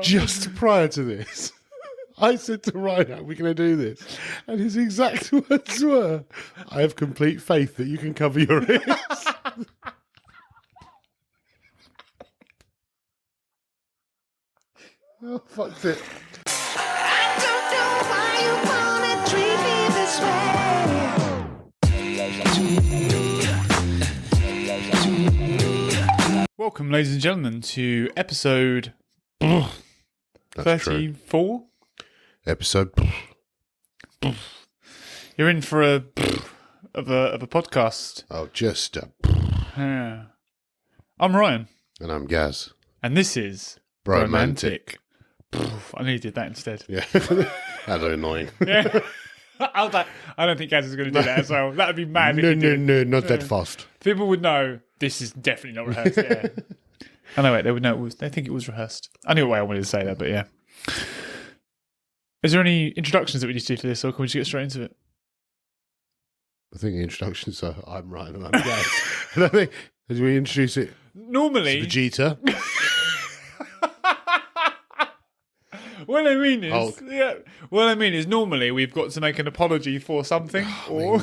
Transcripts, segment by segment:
just prior to this, I said to Ryan, "Are we going to do this?" And his exact words were, "I have complete faith that you can cover your ears." Oh, fucked it. I don't know why you wanna treat me this way. Welcome, ladies and gentlemen, to episode That's 34. True. Episode. You're in for a podcast. Oh, just. Yeah. I'm Ryan, And I'm Gaz. and this is Bromantic. I needed that instead. Yeah. That's annoying. Yeah. I was like, I don't think Gaz is going to do that as well. That would be mad. No, not that fast. People would know this is definitely not rehearsed. Yeah. I know it. They would know it was. They think it was rehearsed. I knew why I wanted to say that, but yeah. Is there any introductions that we need to do for this, or can we just get straight into it? I think the introductions are I'm Ryan and I'm Gaz. And I think, as we introduce it, Normally, Vegeta. what I mean is, Hulk. normally we've got to make an apology for something, or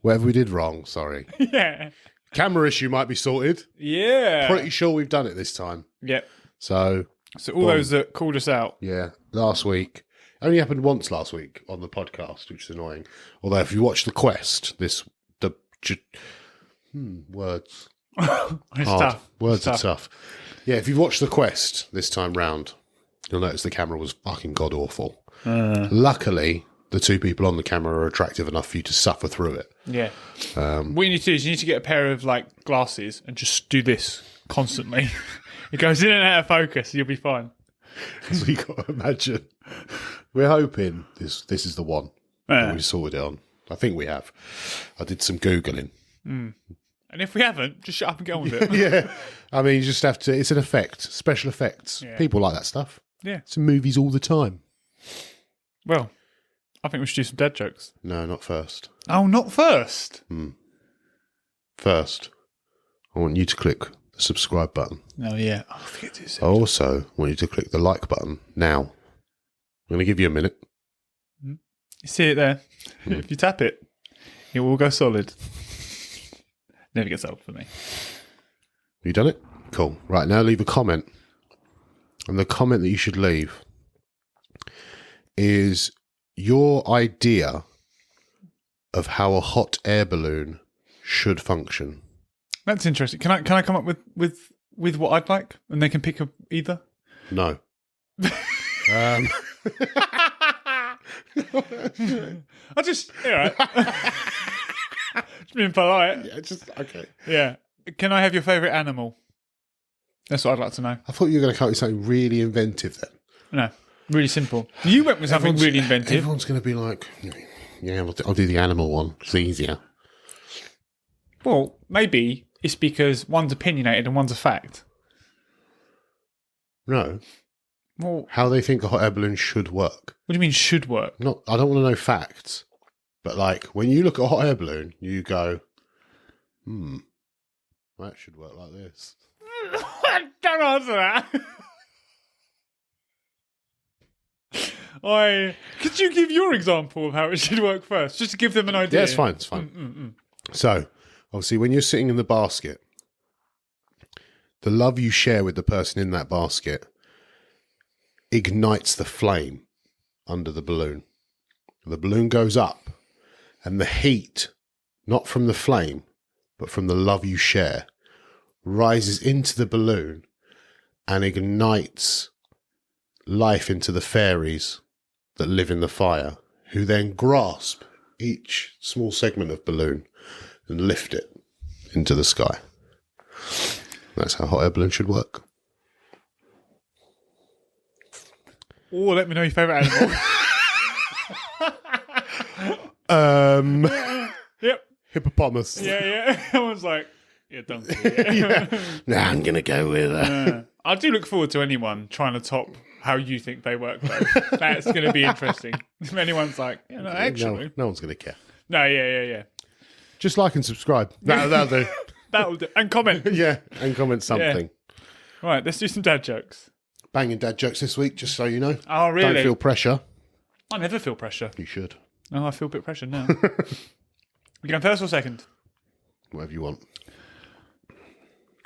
Whatever we did wrong, sorry. yeah, Camera issue might be sorted. yeah, Pretty sure we've done it this time. yep. So, So all those that called us out, yeah, last week. Only happened once last week on the podcast, which is annoying. Although if you watch The Quest, words. it's Hard. tough. Words It's are tough. Yeah, if you've watched The Quest this time round, you'll notice the camera was fucking god awful. Luckily, the two people on the camera are attractive enough for you to suffer through it. Yeah. What you need to do is you need to get a pair of like glasses and just do this constantly. It goes in and out of focus. You'll be fine. So you got to imagine. We're hoping this is the one that we sorted it on. I think we have. I did some Googling. And if we haven't, just shut up and get on with it. Yeah. I mean, you just have to, it's an effect, special effects. Yeah. People like that stuff. Yeah. It's in movies all the time. Well, I think we should do some dad jokes. No, not first. Oh, not first. First, I want you to click the subscribe button. Oh, yeah. I forget to I say. also want you to click the like button now. I'm going to give you a minute. You see it there? If you tap it, it will go solid. Never gets old for me. You done it? Cool. Right, now leave a comment. And the comment that you should leave is your idea of how a hot air balloon should function. That's interesting. Can I come up with what I'd like, and they can pick either? No. I just all right. Just being polite. Yeah, just, okay. Yeah. Can I have your favourite animal? That's what I'd like to know. I thought you were going to come up with something really inventive then. No, really simple. You went with something really inventive. Everyone's going to be like, yeah, I'll do the animal one. It's easier. Well, maybe it's because one's opinionated and one's a fact. No. Well, How they think a hot air balloon should work. what do you mean should work? I don't want to know facts. But like, when you look at a hot air balloon, you go, that should work like this. Don't answer that. Could you give your example of how it should work first, just to give them an idea? Yeah, it's fine. It's fine. So, obviously, when you're sitting in the basket, the love you share with the person in that basket ignites the flame under the balloon. The balloon goes up, and the heat, not from the flame, but from the love you share, rises into the balloon and ignites life into the fairies that live in the fire, who then grasp each small segment of balloon and lift it into the sky. That's how hot air balloon should work. Or let me know your favourite animal. Yep. Hippopotamus. Yeah. Everyone's like, yeah, donkey. Yeah. Nah, I'm going to go with I do look forward to anyone trying to top how you think they work, though. That's going to be interesting. If anyone's like, yeah, no, actually. No one's going to care. No, yeah. Just like and subscribe. That'll do. That'll do. And comment. Yeah, and comment something. Right, let's do some dad jokes. Banging dad jokes this week, just so you know. Oh, really? Don't feel pressure. I never feel pressure. You should. Oh, I feel a bit pressure now. You going first or second? Whatever you want.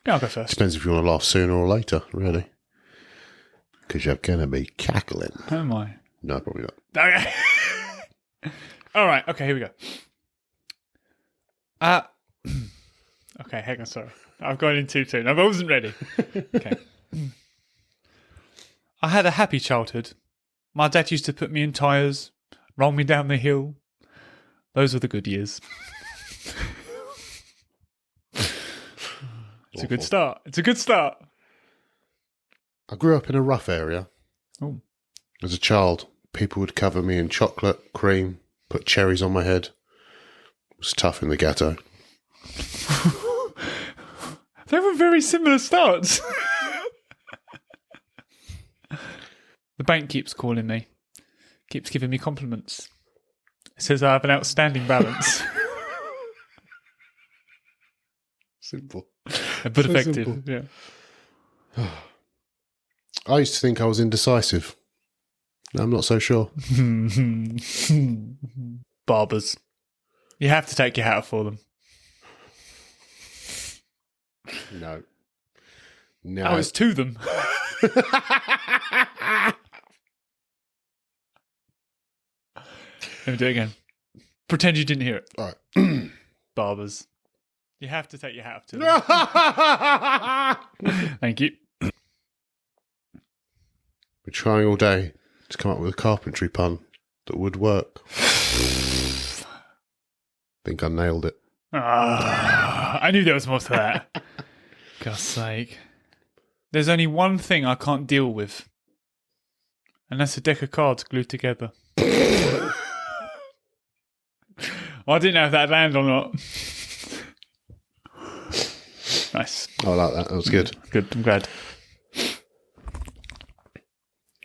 Yeah, I'll go first. Depends if you want to laugh sooner or later, really. Because you're going to be cackling. How am I? No, probably not. Okay. All right. Okay, here we go. Okay, hang on, sorry. I've gone in too soon. I wasn't ready. Okay. I had a happy childhood. My dad used to put me in tyres, roll me down the hill. Those were the good years. It's a good start. It's a good start. I grew up in a rough area. Oh. As a child, people would cover me in chocolate, cream, put cherries on my head. It was tough in the ghetto. They were very similar starts. The bank keeps calling me. Keeps giving me compliments. It says I have an outstanding balance. Simple. But So effective. simple. Yeah. I used to think I was indecisive. I'm not so sure. Barbers. You have to take your hat off for them. No. No. Oh, it's to them. Let me do it again. Pretend you didn't hear it. All right. Barbers. You have to take your hat off to them. Thank you. We're trying all day to come up with a carpentry pun that would work. Think I nailed it. I knew there was more to that. God's sake. There's only one thing I can't deal with. And that's a deck of cards glued together. I didn't know if that'd land or not. Nice. I like that. That was good. Good, I'm glad.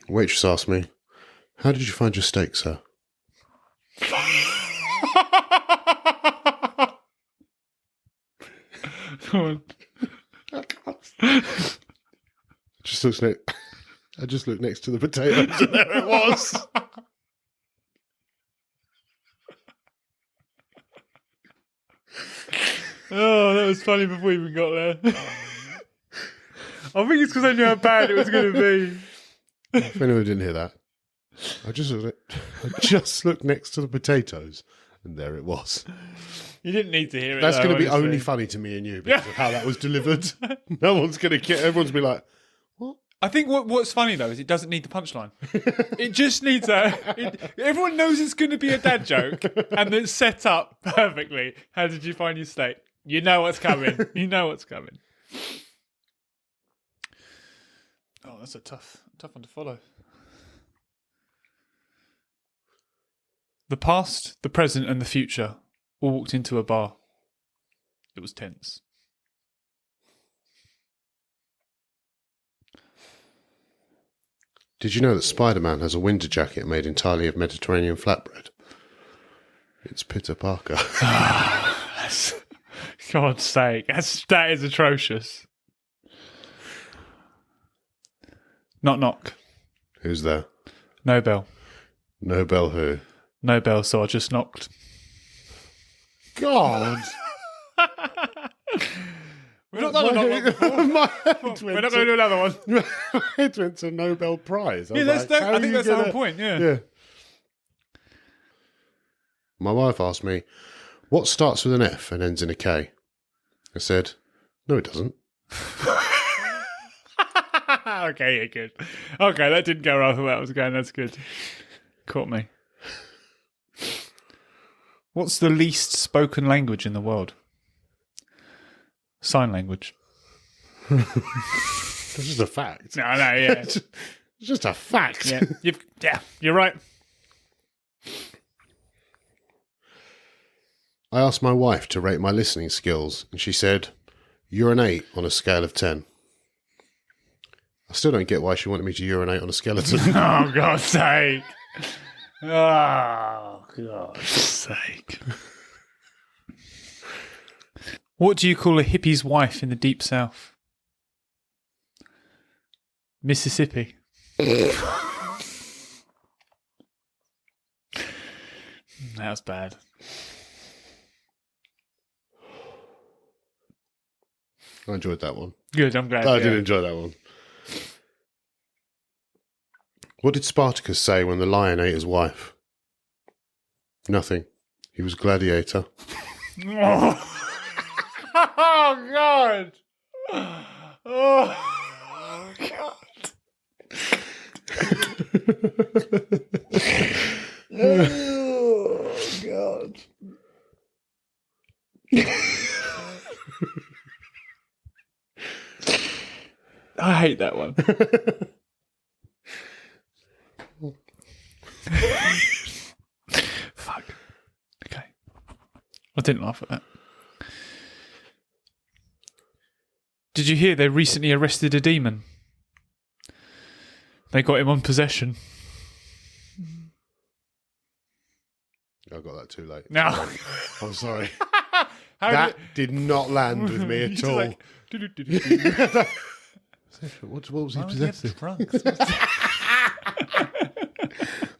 Waitress asked me, "How did you find your steak, sir?" Come on. I just looked next to the potatoes and there it was. Oh, that was funny before we even got there. I think it's because I knew how bad it was going to be. If anyone didn't hear that, I just looked next to the potatoes and there it was. You didn't need to hear it. That's going to be only funny to me and you because of how that was delivered. No one's going to get. Everyone's going to be like, "What?" I think what's funny though is it doesn't need the punchline. It just needs everyone knows it's going to be a dad joke, and it's set up perfectly. How did you find your steak? You know what's coming. You know what's coming. Oh, that's a tough one to follow. The past, the present, and the future all walked into a bar. It was tense. Did you know that Spider-Man has a winter jacket made entirely of Mediterranean flatbread? It's Peter Parker. God's sake, that is atrocious. Knock knock. Who's there? No bell. No bell who? No bell, so I just knocked. God! We've not done a knock knock before. My head We're not going to do another one. My head went to Nobel Prize. Yeah, I think that's the whole point, yeah. My wife asked me, "What starts with an F and ends in a K?" I said, "No, it doesn't." Okay, yeah, good. Okay, that didn't go right where that was going. That's good. Caught me. What's the least spoken language in the world? Sign language. That's just a fact. No, yeah. It's just a fact. Yeah, you're right. I asked my wife to rate my listening skills, and she said, "You're an 8 on a scale of 10. I still don't get why she wanted me to urinate on a skeleton. Oh, God's sake. Oh, God's sake. What do you call a hippie's wife in the deep south? Mississippi. That was bad. I enjoyed that one. Good, I'm glad. I did enjoy that one. What did Spartacus say when the lion ate his wife? Nothing. He was a gladiator. Oh, God. Oh, God. Oh, God. I hate that one. Fuck. Okay. I didn't laugh at that. Did you hear they recently arrested a demon? They got him on possession. I got that too late. No. I'm sorry. How That did not land with me at all. Like, What was he possessed with? drunk.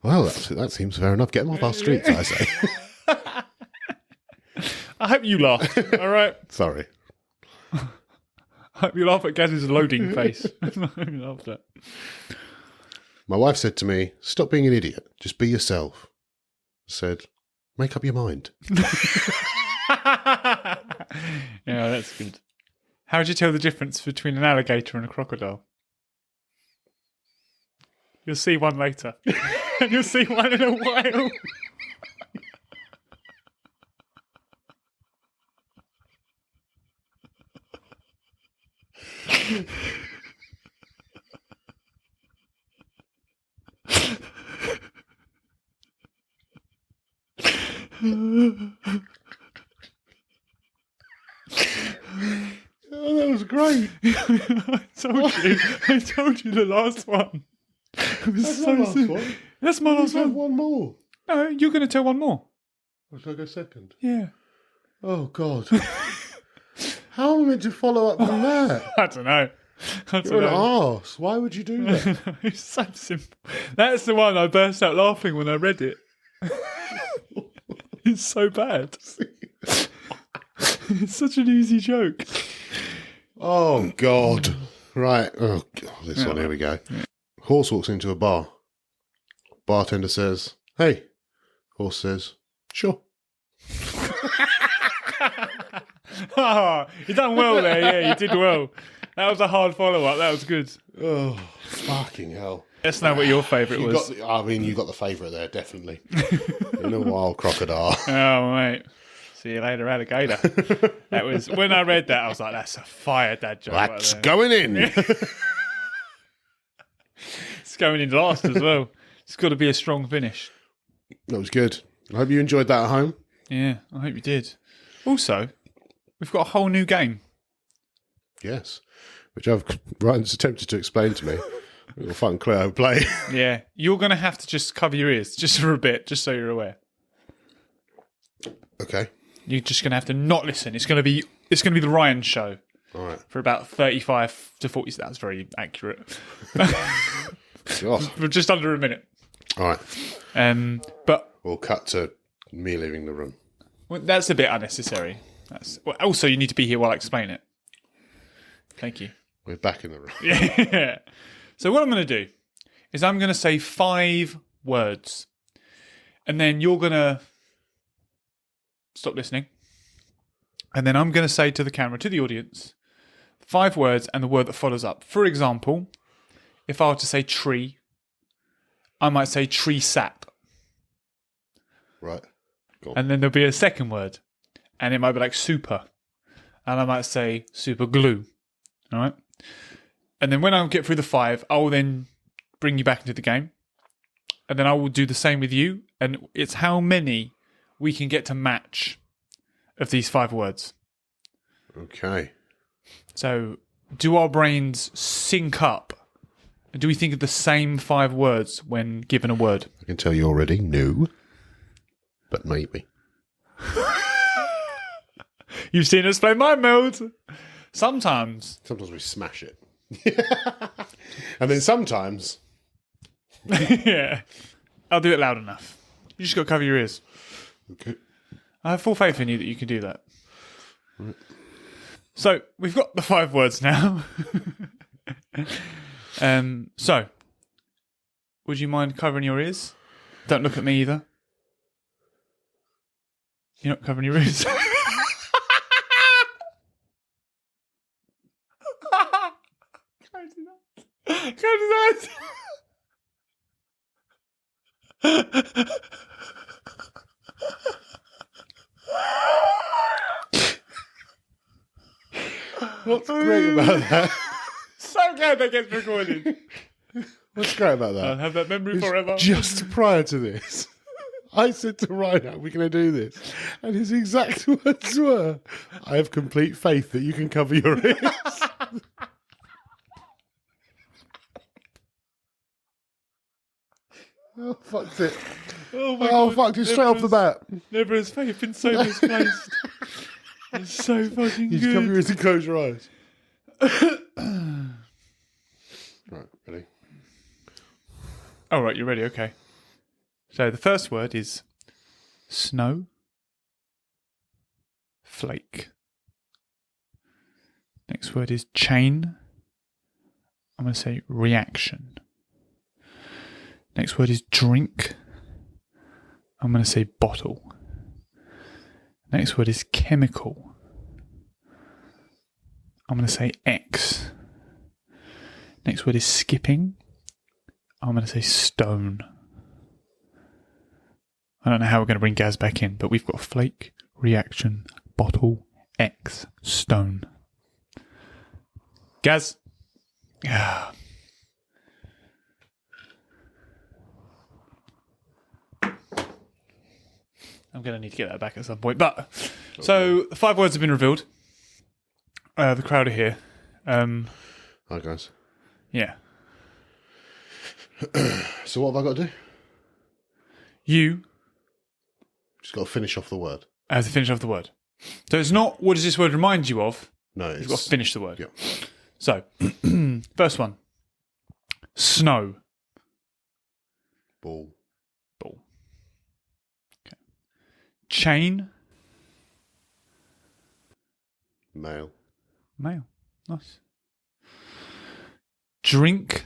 Well, that seems fair enough. Get him off our streets, I say. I hope you laughed. All right. Sorry. I hope you laugh at Gaz's loading face. I hope you laughed at. My wife said to me, "Stop being an idiot. Just be yourself." I said, "Make up your mind." Yeah, that's good. How would you tell the difference between an alligator and a crocodile? You'll see one later. And you'll see one in a while. Oh, that was great. I told you the last one. It was That's so my last simple. one. That's my last Have one. one more. No, you're going to tell one more. Or should I go second? Yeah. Oh, God. How am I meant to follow up from that? I don't know. You're an arse. Why would you do that? It's so simple. That's the one I burst out laughing when I read it. It's so bad. It's such an easy joke. Oh, God. Right. Oh, God. This one. Here we go. Horse walks into a bar. Bartender says, "Hey." Horse says, "Sure." Oh, you done well there. Yeah, you did well. That was a hard follow-up. That was good. Oh, fucking hell. Let's know what your favourite was. You got the favourite there, definitely. In a wild crocodile. Oh, mate. See you later, alligator. That was when I read that. I was like, "That's a fire dad joke." That's right there. going in. It's going in last as well. It's got to be a strong finish. That was good. I hope you enjoyed that at home. Yeah, I hope you did. Also, we've got a whole new game. Yes. Which Ryan's attempted to explain to me. We'll fucking clear how to play. Yeah, you're going to have to just cover your ears just for a bit, just so you're aware. Okay. You're just going to have to not listen. It's going to be the Ryan show All right. for about 35 to 40. That's very accurate. God. For just under a minute. All right. But We'll cut to me leaving the room. well, that's a bit unnecessary. Also, you need to be here while I explain it. Thank you. We're back in the room. Yeah. So what I'm going to do is I'm going to say 5 words. And then you're going to stop listening. And then I'm going to say to the camera, to the audience, 5 words and the word that follows up. For example, if I were to say tree, I might say tree sap. Right. Go on. And then there'll be a second word. And it might be like super. And I might say super glue. All right. And then when I get through the 5, I will then bring you back into the game. And then I will do the same with you. And it's how many we can get to match of these 5 words. Okay. So do our brains sync up? Do we think of the same 5 words when given a word? I can tell you already, no. But maybe. You've seen us play mind mode. Sometimes Sometimes we smash it. And then sometimes... Yeah. I'll do it loud enough. You just got to cover your ears. Okay. I have full faith in you that you can do that. Right. So, we've got the 5 words now. So, would you mind covering your ears? Don't look at me either. You're not covering your ears. Can I do that? Can I do that? What's great about that? So glad that gets recorded. What's great about that? I'll have that memory Is forever. Just prior to this, I said to Ryan, "How are we going to do this?" And his exact words were, "I have complete faith that you can cover your ears." Oh, fucked it. Oh, my Oh, God. fucked it straight off the bat. Never has faith been so misplaced. It's so fucking You just cover good. your ears and close your eyes. Right, ready? Oh, right, you're ready. Okay. So the first word is snow, flake. Next word is chain. I'm going to say reaction. Next word is drink. I'm going to say bottle. Next word is chemical. I'm going to say X. Next word is skipping. I'm going to say stone. I don't know how we're going to bring Gaz back in, but we've got flake, reaction, bottle, X, stone. Gaz. Yeah. I'm going to need to get that back at some point. But so the 5 words have been revealed. The crowd are here. Hi, guys. Yeah. So what have I got to do? You Just got to finish off the word. have to finish off the word. So it's not what does this word remind you of? No, it's... You've got to finish the word. Yeah. So, first one. Snow. Ball. Ball. Okay. Chain. Male. Male. Nice. Drink.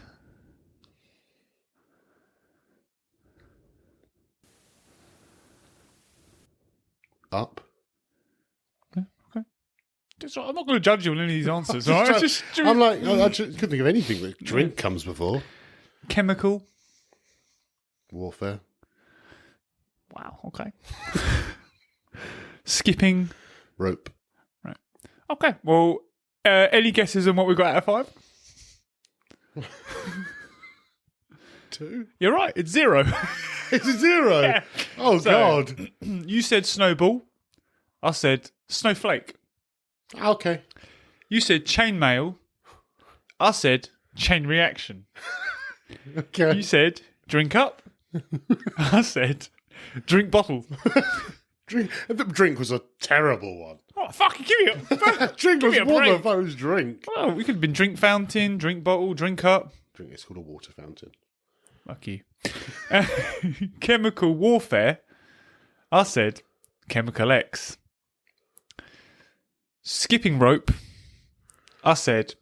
Up. Okay. I'm not going to judge you on any of these answers. All right? Just I'm like, I just couldn't think of anything that drink comes before. chemical. Warfare. Wow. Okay. Skipping. Rope. Right. Okay. Well, any guesses on what we got out of 5? 2. You're right. It's 0. It's a 0. Yeah. Oh, So- God. You said snowball. I said snowflake. Okay. You said chainmail. I said chain reaction. Okay. You said drink up. I said drink bottle. Drink was a terrible one. Oh, fucking give me a Drink give was me a one break. of those drink. Oh, we could have been drink fountain, drink bottle, drink up. Drink is called a water fountain. Fuck you. Chemical warfare. I said chemical X. Skipping rope. I said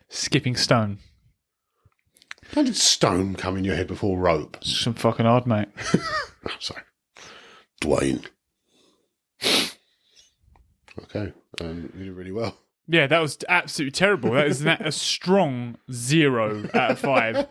skipping stone. How did stone come in your head before rope? Some fucking hard, mate. Oh, sorry. Dwayne. Okay. You did really well. Yeah, that was absolutely terrible. That is a strong 0 out of 5.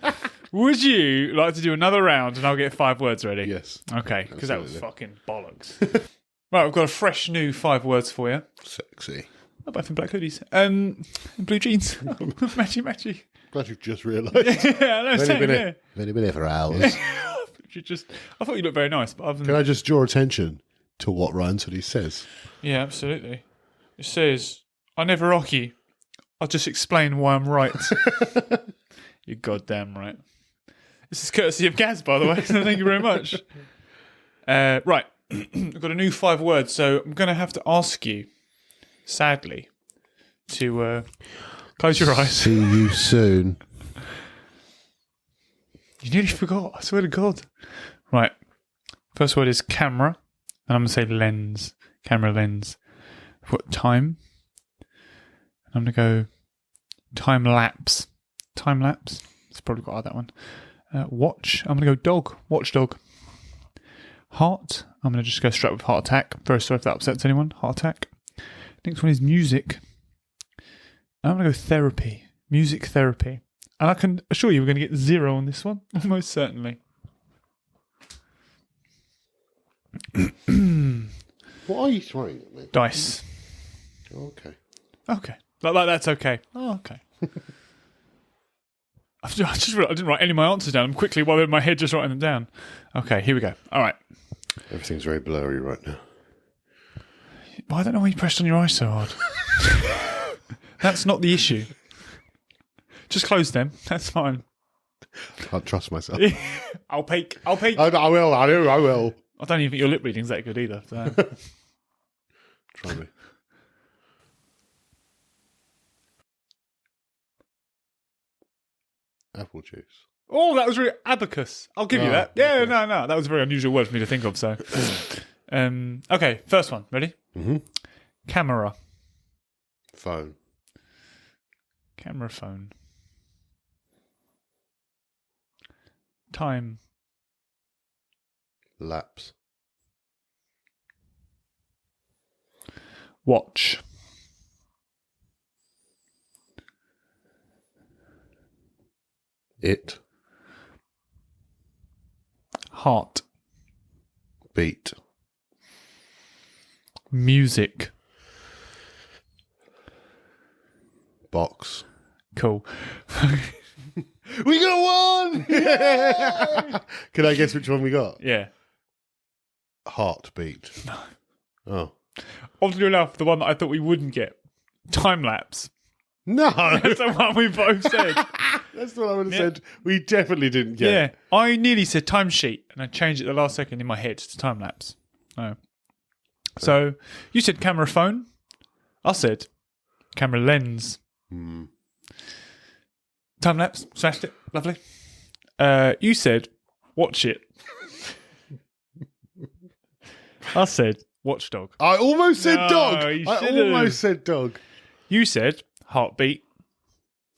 Would you like to do another round and I'll get 5 words ready? Yes. Okay, because that was Absolutely. fucking bollocks. Right, I've got a fresh new 5 words for you. Sexy. Oh, both in black hoodies. And blue jeans. Matchy. Glad you've just realised. Yeah, I know. I've Same, only yeah. been here for hours. I thought you looked very nice, but other than Can I just draw attention to what Ryan's hoodie says? yeah, absolutely. It says, "I never rock you. I'll just explain why I'm right." You're goddamn right. This is courtesy of Gaz, by the way. So thank you very much. Right, I've got a new 5 words, so I'm going to have to ask you, sadly, to Close your eyes. See you soon. You nearly forgot. I swear to God. Right. First word is camera. And I'm going to say lens. Camera lens. I've got time. And I'm going to go time lapse. Time lapse. It's probably got that one. Watch. I'm going to go dog. Watch dog. Heart. I'm going to just go straight with heart attack. Very sorry if that upsets anyone. Heart attack. Next one is music. I'm going to go therapy. Music therapy. And I can assure you we're going to get 0 on this one. Almost certainly. What are you throwing at me? Dice. Okay. Okay. Like that's okay. Oh, okay. I just realised I didn't write any of my answers down. I'm quickly, while in my head, just writing them down. Okay, here we go. All right. Everything's very blurry right now. Well, I don't know why you pressed on your eyes so hard. That's not the issue. Just close them. That's fine. Can't trust myself. I'll peek. I will. I will. I don't even think your lip reading's that good either. So. Try me. Apple juice. Oh, that was really abacus. I'll give you that. Yeah, okay. No. That was a very unusual word for me to think of. So, okay, first one. Ready? Mm-hmm. Camera. Phone. Camera phone. Time. Lapse. Watch. It. Heart. Beat. Music. Box. Cool. We got one! Can I guess which one we got? Yeah. Heartbeat. Oh. Oddly enough, the one that I thought we wouldn't get. Time lapse. No! That's the one we both said. That's what I would have said. We definitely didn't get. Yeah. I nearly said timesheet, and I changed it the last second in my head to time lapse. Oh. So, you said camera phone. I said camera lens. Hmm. Time lapse. Smashed it. Lovely. You said watch it. I said watchdog. I almost said dog. You I should've. almost said dog. You said heartbeat.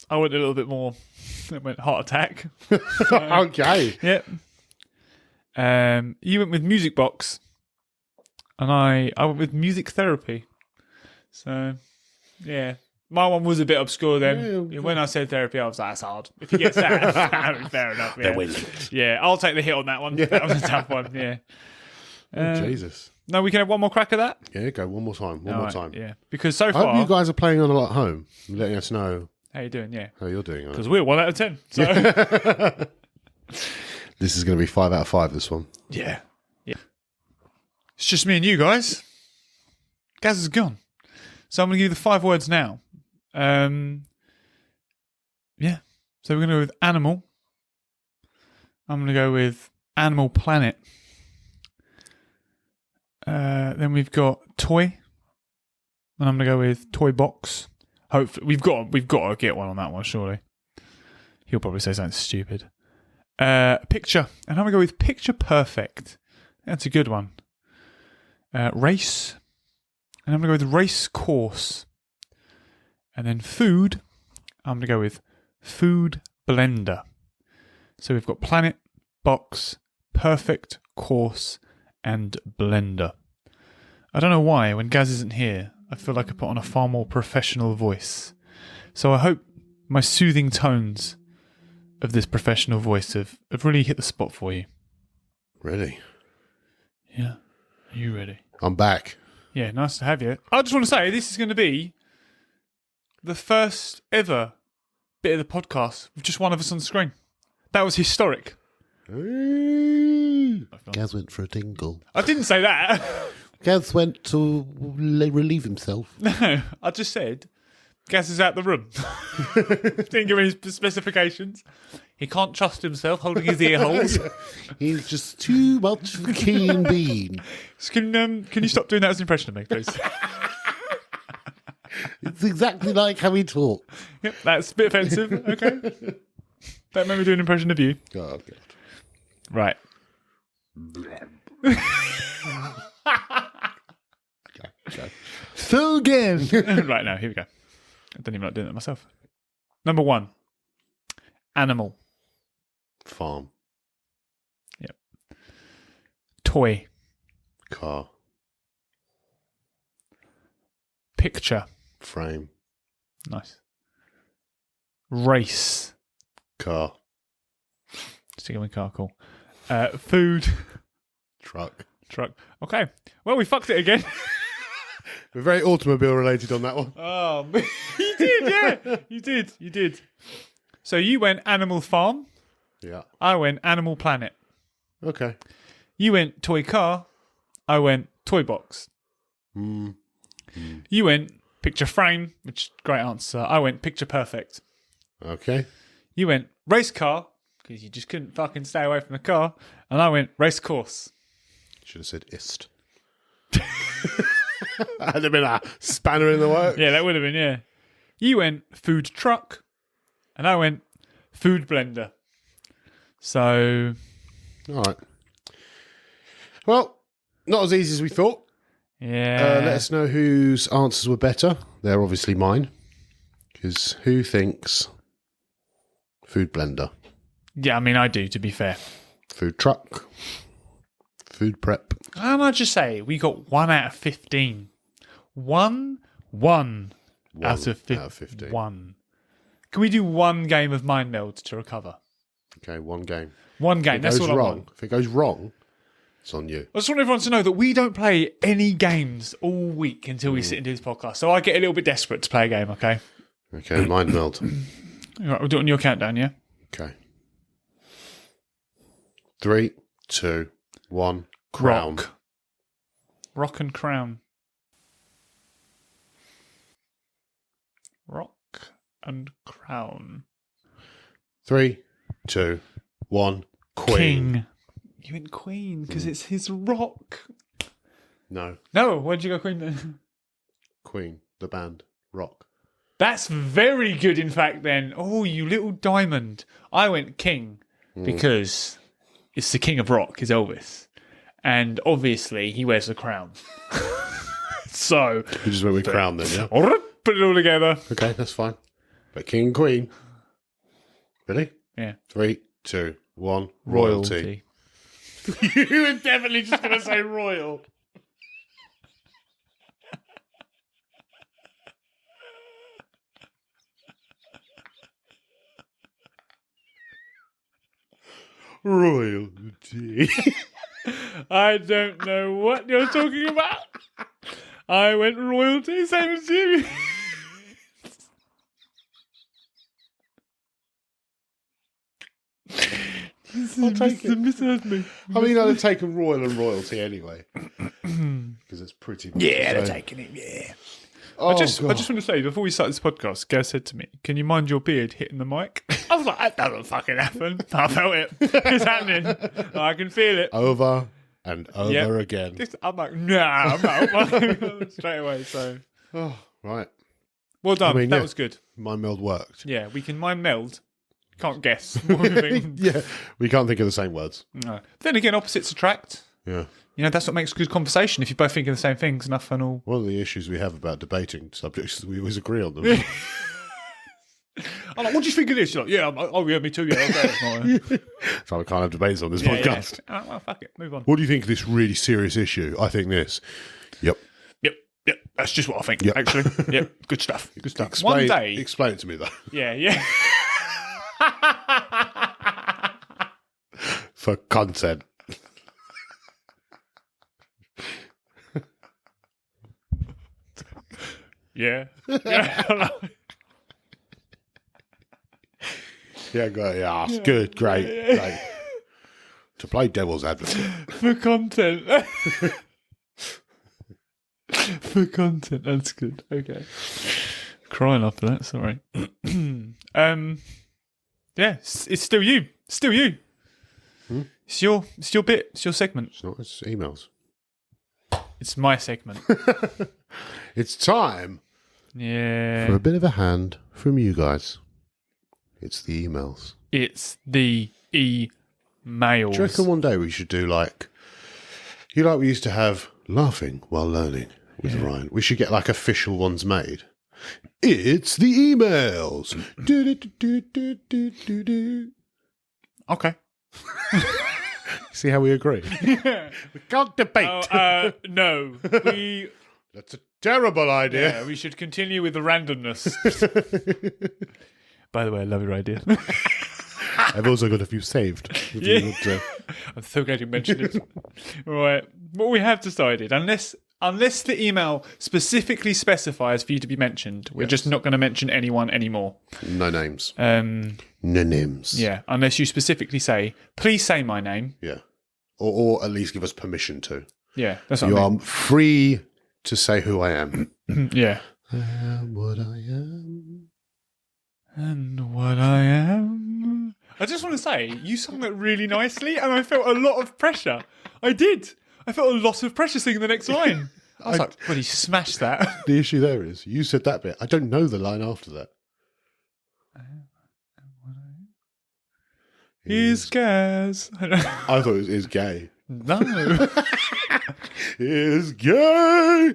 I went a little bit more. I went heart attack. Okay. Yep. You went with music box, and I went with music therapy. So, yeah. My one was a bit obscure then. Yeah. When I said therapy, I was like, that's hard. If he gets that, fair enough. Yeah. Yeah, I'll take the hit on that one. Yeah. That was a tough one, yeah. Jesus. No, we can have one more crack at that? Yeah, go one more time. One more time. Yeah, because so I far... hope you guys are playing on a lot at home. Letting us know how you doing, yeah. how you're doing. Because we're 1 out of 10. So. This is going to be 5 out of 5, this one. Yeah. It's just me and you guys. Gaz is gone. So I'm going to give you the 5 words now. Yeah. So we're going to go with animal. I'm going to go with Animal Planet. Then we've got toy. And I'm going to go with toy box. Hopefully, we've got to get one on that one, surely. He'll probably say something stupid. Picture. And I'm going to go with picture perfect. That's a good one. Race. And I'm going to go with race course. And then food. I'm going to go with food blender. So we've got planet, box, perfect, course, and blender. I don't know why, when Gaz isn't here, I feel like I put on a far more professional voice. So I hope my soothing tones of this professional voice have really hit the spot for you. Ready? Yeah. Are you ready? I'm back. Yeah, nice to have you. I just want to say, this is going to be the first ever bit of the podcast with just one of us on the screen. That was historic. Gaz went for a tingle. I didn't say that. Gaz went to relieve himself. No, I just said Gaz is out the room. Didn't give any specifications. He can't trust himself holding his ear holes. He's just too much of a keen bean. Can you stop doing that as an impression of me, please? It's exactly like how we talk. Yep, that's a bit offensive. Okay. Don't make me do an impression of you. Oh, God. Right. Okay. So again. Right, now, here we go. I don't even like doing that myself. Number 1. Animal. Farm. Yep. Toy. Car. Picture. Frame. Nice. Race. Car. Sticking with car, cool. Food. Truck. Truck. Okay. Well, we fucked it again. We're very automobile related on that one. Oh, you did, yeah. You did. So you went Animal Farm. Yeah. I went Animal Planet. Okay. You went Toy Car. I went Toy Box. You went Picture Frame, which great answer. I went Picture Perfect. Okay. You went Race Car, because you just couldn't fucking stay away from the car. And I went Race Course. Should have said ist. Had it been a spanner in the works. Yeah, that would have been, yeah. You went Food Truck. And I went Food Blender. So... All right. Well, not as easy as we thought. Yeah. Let us know whose answers were better. They're obviously mine. Because who thinks food blender? Yeah, I mean, I do, to be fair. Food truck? Food prep? I might just say we got 1 out of 15. One out of 15. 1. Can we do one game of mind meld to recover? Okay, one game. One game. That's all I want. If it goes wrong, it's on you. I just want everyone to know that we don't play any games all week until we sit and do this podcast. So I get a little bit desperate to play a game, okay? Okay, mind meld. All right, we'll do it on your countdown, yeah? Okay. 3, 2, 1. Crown. Rock and crown. Rock and crown. 3, 2, 1. Queen. King. You went queen because it's his rock. No. No, where'd you go queen then? Queen. The band. Rock. That's very good, in fact, then. Oh, you little diamond. I went king because it's the king of rock, is Elvis. And obviously, he wears a crown. So... You just went with crown then, yeah? Put it all together. Okay, that's fine. But king and queen. Ready? Yeah. 3, 2, 1. Royalty. You were definitely just going to say royal. Royalty. I don't know what you're talking about. I went royalty, same as you. I'll take it. Misheard me. I mean, I'd have taken royal and royalty anyway. Because it's pretty much Yeah, the they're same. taking it, yeah. Oh, I just God. want to say, before we start this podcast, Gaz said to me, "Can you mind your beard hitting the mic?" I was like, that doesn't fucking happen. I felt it. It's happening. I can feel it. Over and over Yep. again. I'm like, nah, I'm out. Straight away, so. Oh, right. Well done. I mean, That yeah. was good. My meld worked. Yeah, we can mind meld. Can't guess. What we think. Yeah, we can't think of the same words. No. Then again, opposites attract. Yeah. You know, that's what makes good conversation. If you both think of the same things enough and all. One of the issues we have about debating subjects is we always agree on them. I'm like, what do you think of this? You're like, yeah, oh yeah, me too. Yeah, okay. So I can't have debates on this podcast. Yeah. Oh, well, fuck it. Move on. What do you think of this really serious issue? I think this. Yep. Yep. That's just what I think, Yep. actually. Yep. Good stuff. Good stuff. Explain, One day. Explain it to me, though. Yeah. For content. Yeah. Yeah, go. Yeah, it's good. Great. To play devil's advocate. For content. For content. That's good. Okay. Crying after that. Sorry. Yeah. It's still you. Still you. It's your bit. It's your segment. It's not. It's emails. It's my segment. It's time Yeah. for a bit of a hand from you guys. It's the emails. It's the emails. Do you reckon one day we should do like we used to have laughing while learning with Ryan? We should get like official ones made. It's the emails. Do. Okay. See how we agree? Yeah. We can't debate. No. That's a terrible idea. Yeah, we should continue with the randomness. By the way, I love your idea. I've also got a few saved. If Yeah. you want to. I'm so glad you mentioned it. Right. What we have decided, unless the email specifically specifies for you to be mentioned, we're just not going to mention anyone anymore. No names. No names. Yeah, unless you specifically say, please say my name. Yeah. Or at least give us permission to. Yeah, that's what You I mean. are free to say who I am. Yeah. I am what I am. And what I am. I just want to say, you sung that really nicely, and I felt a lot of pressure. I did. I felt a lot of pressure singing the next line. I was like, well, he smashed that. The issue there is, you said that bit. I don't know the line after that. He's Gaz. I thought it was is gay. No. Is gay.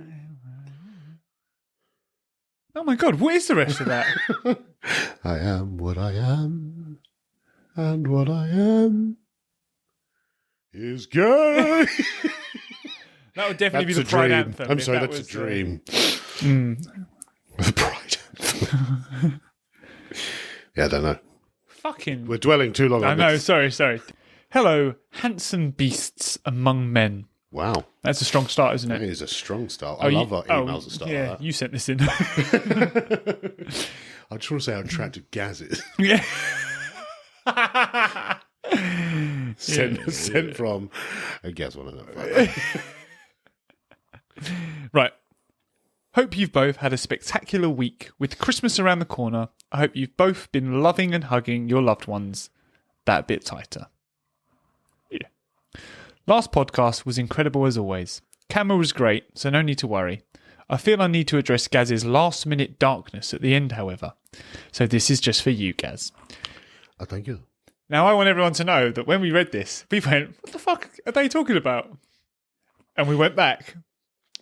Oh my God, what is the rest of that? I am what I am. And what I am is gay. That would definitely That's be the a Pride dream. anthem. I'm if sorry, that that's a was, dream. The Pride anthem. Yeah, I don't know. Fucking. We're dwelling too long I on know, this. sorry. Hello, handsome beasts among men. Wow. That's a strong start, isn't That it? is a strong start. I love our emails that start yeah, like that. you sent this in. I just want to say how attractive Gaz is. Yeah. Sent from a Gaz one of them. Right. Hope you've both had a spectacular week with Christmas around the corner. I hope you've both been loving and hugging your loved ones that bit tighter. Yeah. Last podcast was incredible as always. Camera was great, so no need to worry. I feel I need to address Gaz's last minute darkness at the end, however. So this is just for you, Gaz. Oh, thank you. Now I want everyone to know that when we read this, we went, what the fuck are they talking about? And we went back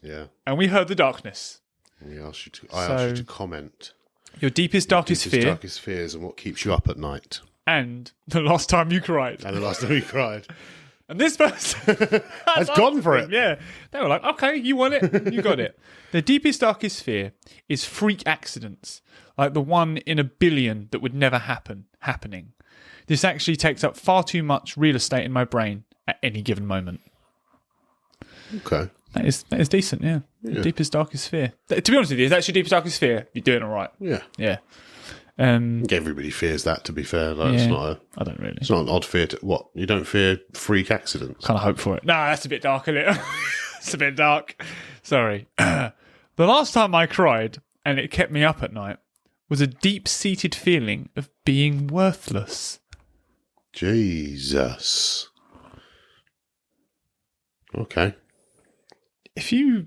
Yeah. and we heard the darkness. I asked you to comment. Your deepest, darkest Deepest, fear. darkest fears and what keeps you up at night. And the last time you cried. And the last time you cried. And this person Has gone for it. Yeah. They were like, okay, you want it. You got it. The deepest, darkest fear is freak accidents, like the one in a billion that would never happening. This actually takes up far too much real estate in my brain at any given moment. Okay. That is decent, yeah. Yeah. Deepest, darkest fear. To be honest with you, if that's your deepest, darkest fear, you're doing all right. Yeah. Yeah. I think everybody fears that, to be fair. Like, Yeah. I don't really. It's not an odd fear. What? You don't fear freak accidents? Kind of hope for it. No, that's a bit dark, isn't it? It's a bit dark. Sorry. The last time I cried, and it kept me up at night, was a deep-seated feeling of being worthless. Jesus. Okay. If you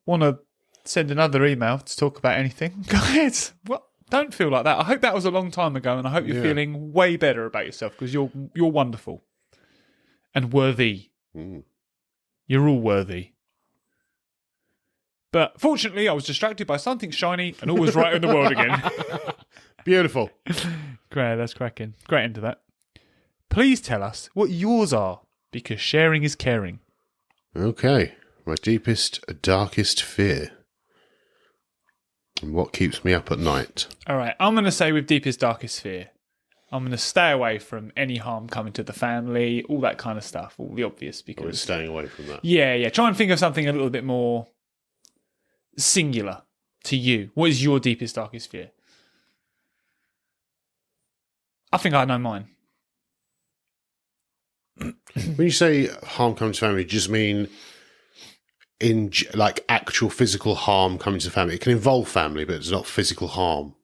want to send another email to talk about anything, go ahead. What? Don't feel like that. I hope that was a long time ago, and I hope you're feeling way better about yourself because you're wonderful and worthy. Mm. You're all worthy. But fortunately, I was distracted by something shiny, and all was right in the world again. Beautiful. Great, that's cracking. Great into that. Please tell us what yours are, because sharing is caring. Okay. My deepest, darkest fear. And what keeps me up at night? All right, I'm going to say with deepest, darkest fear, I'm going to stay away from any harm coming to the family, all that kind of stuff, all the obvious. Or Because staying away from that. yeah, try and think of something a little bit more singular to you. What is your deepest, darkest fear? I think I know mine. When you say harm coming to family, do you just mean like actual physical harm coming to the family? It can involve family, but it's not physical harm.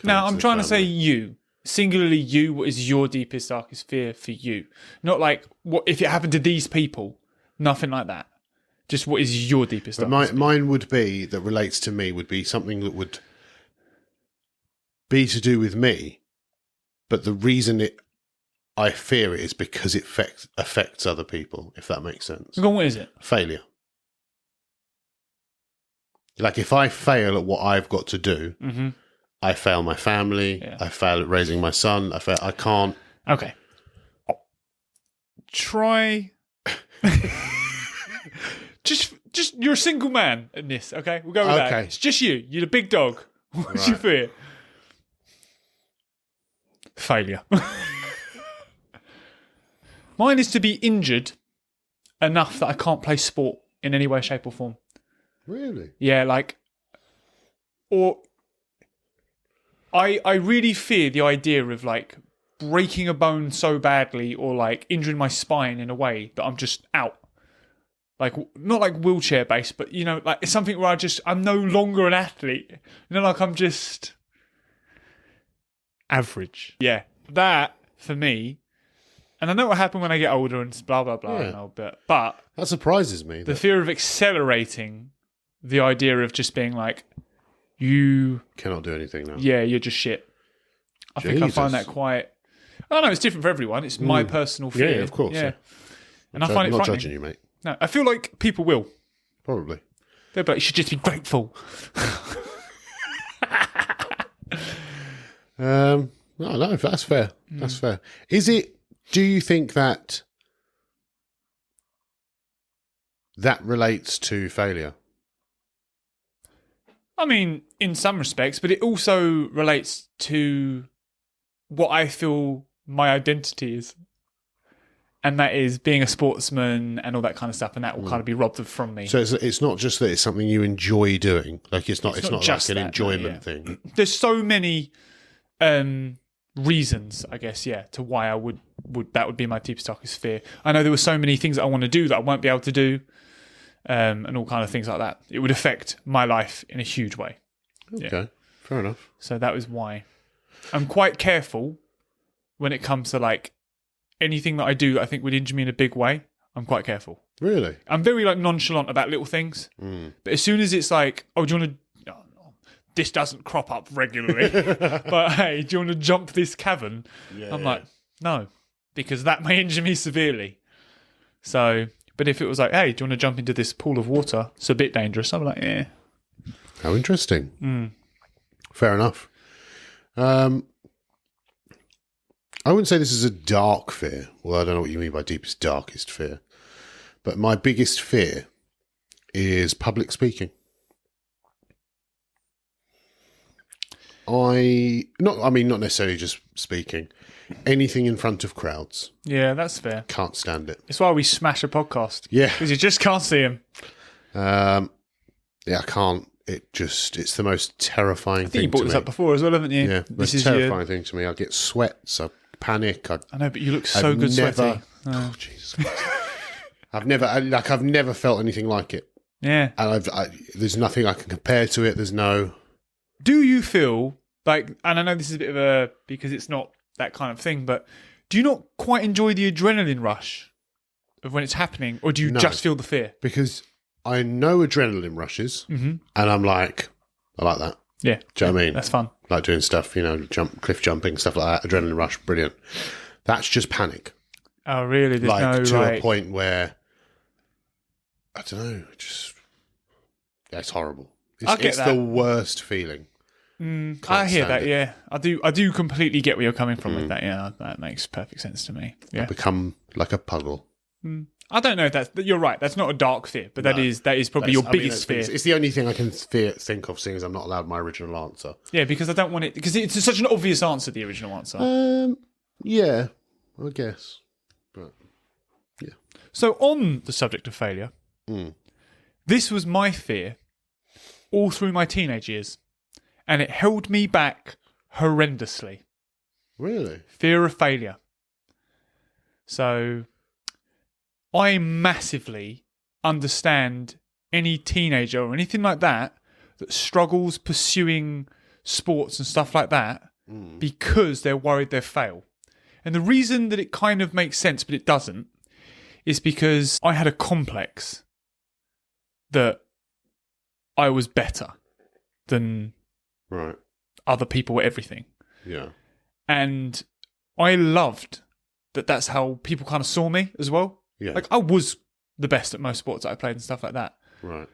Now, I'm trying to say you. Singularly you, what is your deepest, darkest fear for you? Not like, what if it happened to these people? Nothing like that. Just what is your deepest, But darkest fear? mine would be, that relates to me, would be something that would be to do with me, but the reason I fear it is because it affects other people, if that makes sense. Go on, what is it? Failure. Like if I fail at what I've got to do, I fail my family, I fail at raising my son, I can't. Okay. Try. just you're a single man in this, okay? We'll go with that. It's just you. You're the big dog. What's your fear? Failure. Mine is to be injured enough that I can't play sport in any way, shape or form. Really? Yeah, like, or I really fear the idea of like breaking a bone so badly or like injuring my spine in a way that I'm just out. Like, not like wheelchair based, but, you know, like it's something where I'm no longer an athlete. You know, like I'm just average. Yeah, that for me. And I know what happened when I get older and blah, blah, blah. And all, but that surprises me. The fear of accelerating the idea of just being like, you cannot do anything now. Yeah, you're just shit. I think I find that quite. I know it's different for everyone. It's my personal fear. Yeah, of course. Yeah. And I find it frightening. I'm not judging you, mate. No, I feel like people will. Probably. They'll be like, you should just be grateful. No, that's fair. That's fair. Do you think that relates to failure? I mean, in some respects, but it also relates to what I feel my identity is. And that is being a sportsman and all that kind of stuff, and that will kind of be robbed from me. So it's not just that it's something you enjoy doing. Like it's not just like an enjoyment thing. There's so many reasons, I guess, to why I would that would be my deepest darkest fear. I know there were so many things that I want to do that I won't be able to do, and all kind of things like that. It would affect my life in a huge way. Okay, fair enough. So that was why I'm quite careful when it comes to like anything that I do that I think would injure me in a big way. I'm quite careful. Really? I'm very like nonchalant about little things. But as soon as it's like, oh, do you want to... This doesn't crop up regularly. But hey, do you want to jump this cavern? I'm like, no, because that may injure me severely. So, but if it was like, hey, do you want to jump into this pool of water? It's a bit dangerous. I'm like, yeah. How interesting. Fair enough. I wouldn't say this is a dark fear. Well, I don't know what you mean by deepest, darkest fear. But my biggest fear is public speaking. Not necessarily just speaking. Anything in front of crowds. Yeah, that's fair. Can't stand it. It's why we smash a podcast. Yeah. Because you just can't see them. I can't. It's the most terrifying thing to me. You brought this up before as well, haven't you? Yeah, this is terrifying thing to me. I get sweats, I panic. I know, but you look so good sweaty. Oh, Jesus Christ. I've never felt anything like it. Yeah. And there's nothing I can compare to it. There's no... Do you feel like, and I know this is a bit of because it's not that kind of thing, but do you not quite enjoy the adrenaline rush of when it's happening, or do you just feel the fear? Because I know adrenaline rushes, and I'm like, I like that. Yeah. Do you know what I mean? That's fun. Like doing stuff, cliff jumping, stuff like that. Adrenaline rush, brilliant. That's just panic. Oh, really? There's a point where, I don't know, it's horrible. It's the worst feeling. I hear that, yeah. I do completely get where you're coming from with that, yeah. That makes perfect sense to me. Yeah. I become like a puddle. I don't know if you're right. That's not a dark fear, but that is probably your biggest fear. It's the only thing I can think of, seeing as I'm not allowed my original answer. Yeah, because I don't want it, because it's such an obvious answer, the original answer. Yeah, I guess. But, yeah. So on the subject of failure, this was my fear all through my teenage years, and it held me back horrendously. Really? Fear of failure. So I massively understand any teenager or anything like that struggles pursuing sports and stuff like that because they're worried they'll fail. And the reason that it kind of makes sense, but it doesn't, is because I had a complex that I was better than other people were everything. Yeah. And I loved that that's how people kind of saw me as well. Yeah. Like, I was the best at most sports that I played and stuff like that. Right.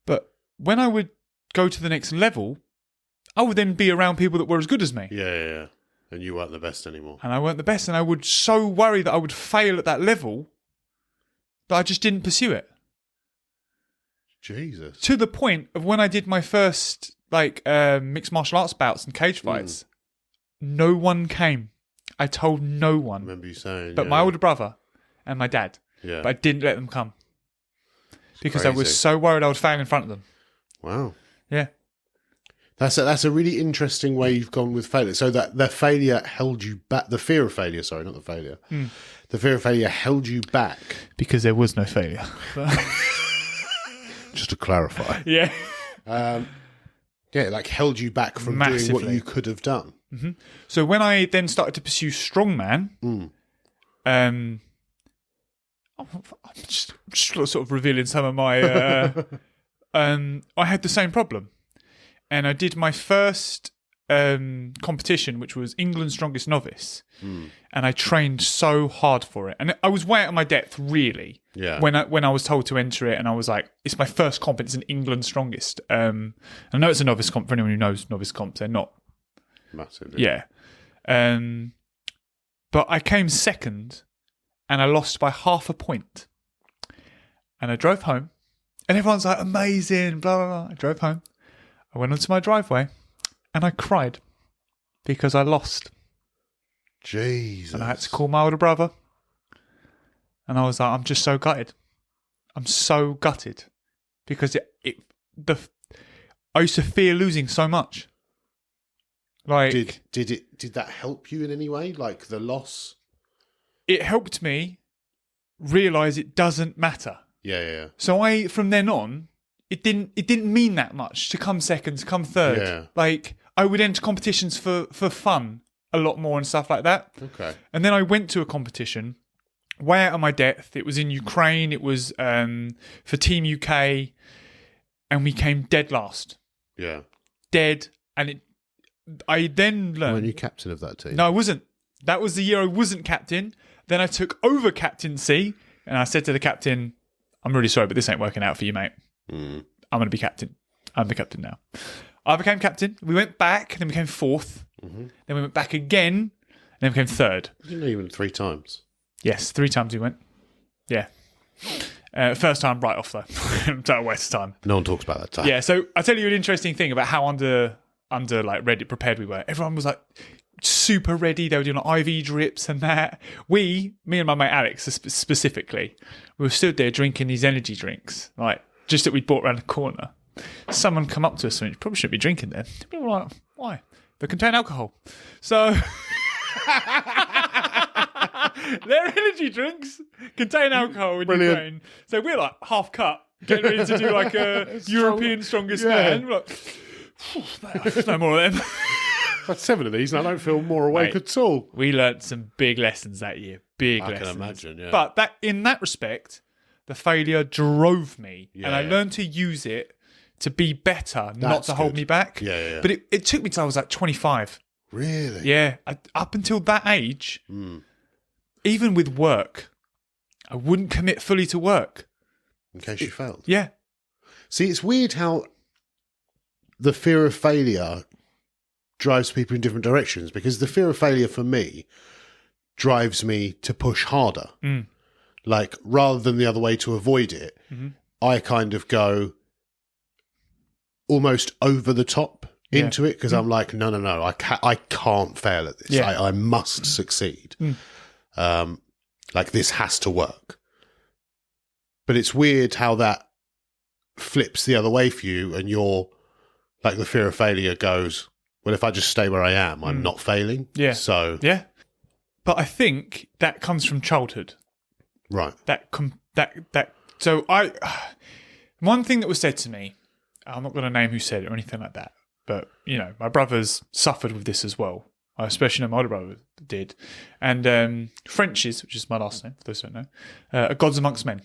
But when I would go to the next level, I would then be around people that were as good as me. Yeah. And you weren't the best anymore. And I weren't the best. And I would so worry that I would fail at that level that I just didn't pursue it. Jesus. To the point of when I did my first mixed martial arts bouts and cage fights, no one came. I told no one. I remember you saying. But my older brother and my dad. Yeah. But I didn't let them come. Because I was crazy. so worried I would fail in front of them. Wow. Yeah. That's a really interesting way you've gone with failure. So that the failure held you back. The fear of failure, sorry, not the failure. The fear of failure held you back. Because there was no failure. Just to clarify. Yeah. Like held you back from doing Massively. what you could have done. So when I then started to pursue strongman, I'm just sort of revealing some of my... I had the same problem. And I did my first competition, which was England's Strongest Novice. And I trained so hard for it. And I was way out of my depth, really. Yeah. When I was told to enter it, and I was like, it's my first comp, it's an England's Strongest. I know it's a novice comp. For anyone who knows novice comps, they're not. Massively. Yeah. But I came second, and I lost by half a point. And I drove home, and everyone's like, amazing, blah, blah, blah. I drove home. I went onto my driveway, and I cried because I lost. Jesus. And I had to call my older brother. And I was like, I'm just so gutted. I'm so gutted. Because I used to fear losing so much. Like, Did that help you in any way? Like the loss? it helped me realise it doesn't matter. Yeah. So from then on, it didn't mean that much to come second, to come third. Yeah. Like, I would enter competitions for fun a lot more and stuff like that. Okay. And then I went to a competition way out of my depth. It was in Ukraine. It was for Team UK, and we came dead last. Yeah. Dead. And I then learned... Weren't you captain of that team? No, I wasn't. That was the year I wasn't captain. Then I took over captaincy, and I said to the captain, I'm really sorry, but this ain't working out for you, mate. I'm going to be captain. I'm the captain now. I became captain. We went back, then we became fourth. Then we went back again, and then we became third. You know, even 3 times. Yes, 3 times we went. Yeah. First time right off, though. Total waste of time. No one talks about that time. Yeah, so I'll tell you an interesting thing about how under like Reddit prepared we were. Everyone was like super ready. They were doing like IV drips and that. Me and my mate Alex specifically, we were stood there drinking these energy drinks, like just that we'd bought around the corner. Someone come up to us and you probably shouldn't be drinking them. We were like, why? They contain alcohol. So their energy drinks contain alcohol in Ukraine. So we're like half cut, getting ready to do like a European strongest man. We're like, there's no more of them. I've had 7 of these and I don't feel more awake Mate. at all. We learnt some big lessons that year. Big lessons. I can imagine, yeah. But in that respect, the failure drove me. And I Yeah. learned to use it to be better, not to hold good. me back. Yeah. But it took me till I was like 25. Really? Yeah. Up until that age, even with work, I wouldn't commit fully to work. In case you failed. Yeah. See, it's weird how the fear of failure drives people in different directions, because the fear of failure for me drives me to push harder. Like, rather than the other way to avoid it, I kind of go almost over the top into it, because I'm like, no, I can't fail at this. Yeah. I must succeed. Like, this has to work. But it's weird how that flips the other way for you, and you're like, the fear of failure goes, well, if I just stay where I am, I'm not failing. Yeah. So, Yeah. But I think that comes from childhood. right. So one thing that was said to me, I'm not going to name who said it or anything like that, but you know, my brothers suffered with this as well. I especially know my older brother did. And French's, which is my last name, for those who don't know, are gods amongst men.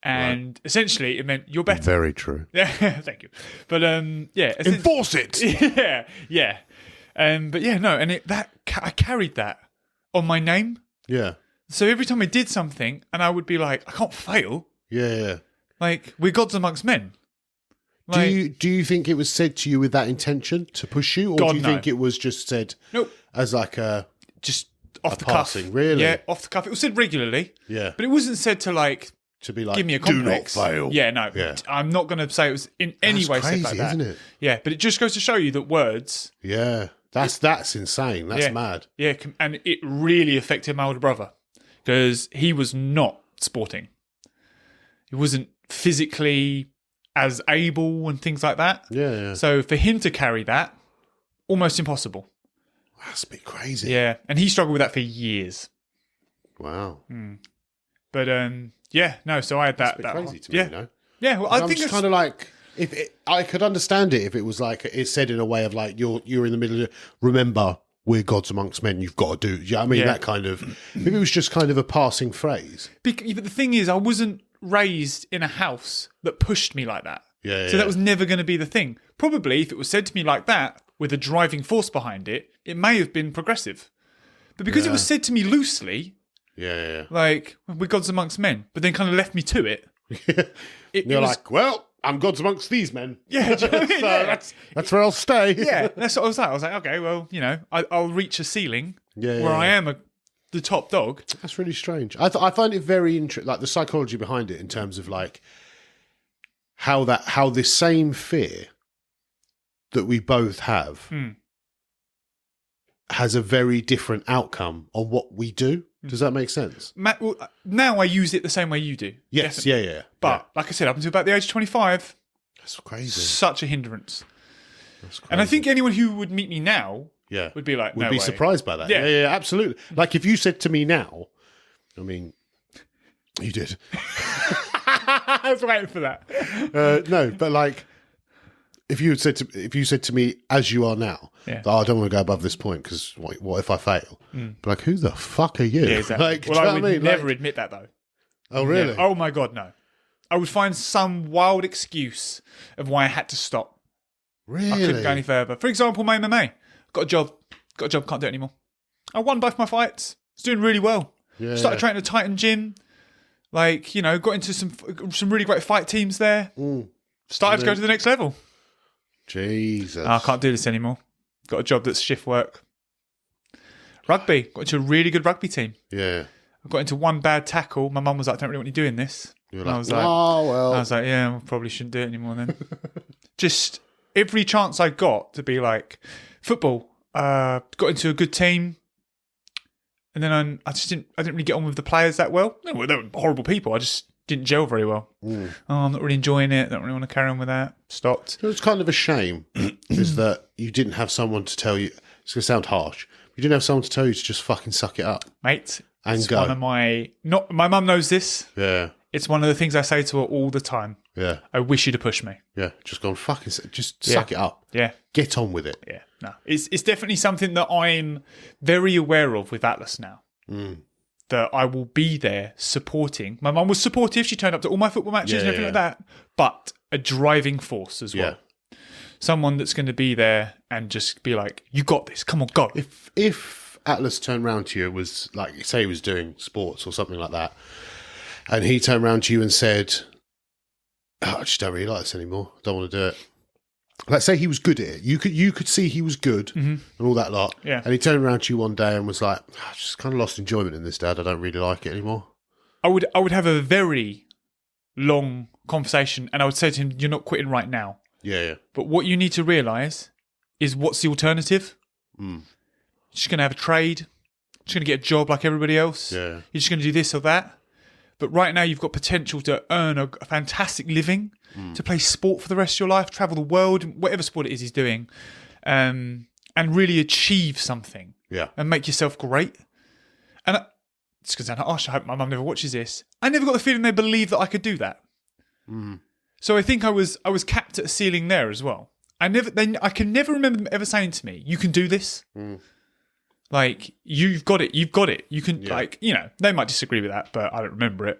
And essentially, it meant you're better. Very true. Yeah, thank you. But Enforce it. yeah. But yeah, no, and I carried that on my name. Yeah. So every time I did something, and I would be like, I can't fail. Yeah. Like, we're gods amongst men. Like, Do you think it was said to you with that intention to push you, or God, do you no. think it was just said as like a just off the passing, cuff? really? Yeah, off the cuff. It was said regularly. Yeah. But it wasn't said to like to be like, give me a do not complex. fail. Yeah, no. Yeah. I'm not going to say it was in any That's way crazy, said like that. isn't it? Yeah, but it just goes to show you that words. Yeah. That's insane. That's mad. Yeah, and it really affected my older brother because he was not sporting. He wasn't physically as able and things like that. Yeah. So for him to carry that, almost impossible. That's a bit crazy. Yeah, and he struggled with that for years. Wow. But yeah, no. So I had that. That's a bit that crazy to me, yeah, you know? yeah. Well, I I'm think just it's kind of like, I could understand it if it was like it's said in a way of like you're in the middle of remember we're gods amongst men, you've got to do. Yeah, I mean that kind of. Maybe it was just kind of a passing phrase. But the thing is, I wasn't raised in a house that pushed me like that. Yeah. So that was never going to be the thing. Probably if it was said to me like that with a driving force behind it, it may have been progressive. But because it was said to me loosely, like we're gods amongst men, but then kind of left me to it. You're like, well, I'm gods amongst these men. Yeah, do you know what I mean? So that's where I'll stay. Yeah, that's what I was like. I was like, okay, well, you know, I'll reach a ceiling where I am the top dog. That's really strange. I find it very interesting, like the psychology behind it in terms of like how this same fear that we both have has a very different outcome on what we do. Does that make sense? Well, now I use it the same way you do. Yes, definitely. yeah. But like I said, up until about the age of 25, that's crazy. Such a hindrance. That's crazy. And I think anyone who would meet me now would be like, would no be way. surprised by that. Yeah. Yeah, absolutely. Like if you said to me now, I mean, you did. I was waiting for that. No, but like if you said to me as you are now, oh, I don't want to go above this point because what if I fail? But like, who the fuck are you? Yeah, exactly. Like, well, I would mean? never admit that though. Oh, really? Yeah. Oh my God, no. I would find some wild excuse of why I had to stop. Really? I couldn't go any further. For example, my MMA. Got a job, can't do it anymore. I won both my fights. Was doing really well. Yeah. Started training at Titan Gym. Like, you know, got into some really great fight teams there. Started to go to the next level. Jesus. I can't do this anymore. Got a job that's shift work. Rugby. Got into a really good rugby team. Yeah. I got into one bad tackle. My mum was like, I don't really want you doing this. You're I like, was like, oh, well. I was like, yeah, I probably shouldn't do it anymore then. Just every chance I got to be like, football, got into a good team. And then I didn't really get on with the players that well. No, they were horrible people. I just didn't gel very well. Oh, I'm not really enjoying it. Don't really want to carry on with that. Stopped. It's kind of a shame is that you didn't have someone to tell you. It's going to sound harsh. You didn't have someone to tell you to just fucking suck it up, Mate, and it's go. one of my mum knows this. Yeah. It's one of the things I say to her all the time. Yeah. I wish you to push me. Yeah. Just gone fucking. Just suck it up. Yeah. Get on with it. Yeah. No. It's definitely something that I'm very aware of with Atlas now. That I will be there supporting. My mum was supportive. She turned up to all my football matches and everything like that. But a driving force as well. Someone that's going to be there and just be like, you got this. Come on, go. If Atlas turned round to you, was like, say he was doing sports or something like that, and he turned round to you and said, oh, I just don't really like this anymore. I don't want to do it. Let's say he was good at it. You could see he was good and all that lot. Yeah. And he turned around to you one day and was like, I just kind of lost enjoyment in this, Dad. I don't really like it anymore. I would have a very long conversation and I would say to him, you're not quitting right now. Yeah. But what you need to realise is what's the alternative? You're just going to have a trade. Just going to get a job like everybody else. Yeah. You're just going to do this or that. But right now you've got potential to earn a fantastic living, to play sport for the rest of your life, travel the world, whatever sport it is he's doing, and really achieve something. Yeah. And make yourself great. And it's going to sound harsh. I hope my mum never watches this. I never got the feeling they believed that I could do that. So I think I was capped at a ceiling there as well. I can never remember them ever saying to me, "You can do this." Like, you've got it. You can, like, you know, they might disagree with that, but I don't remember it.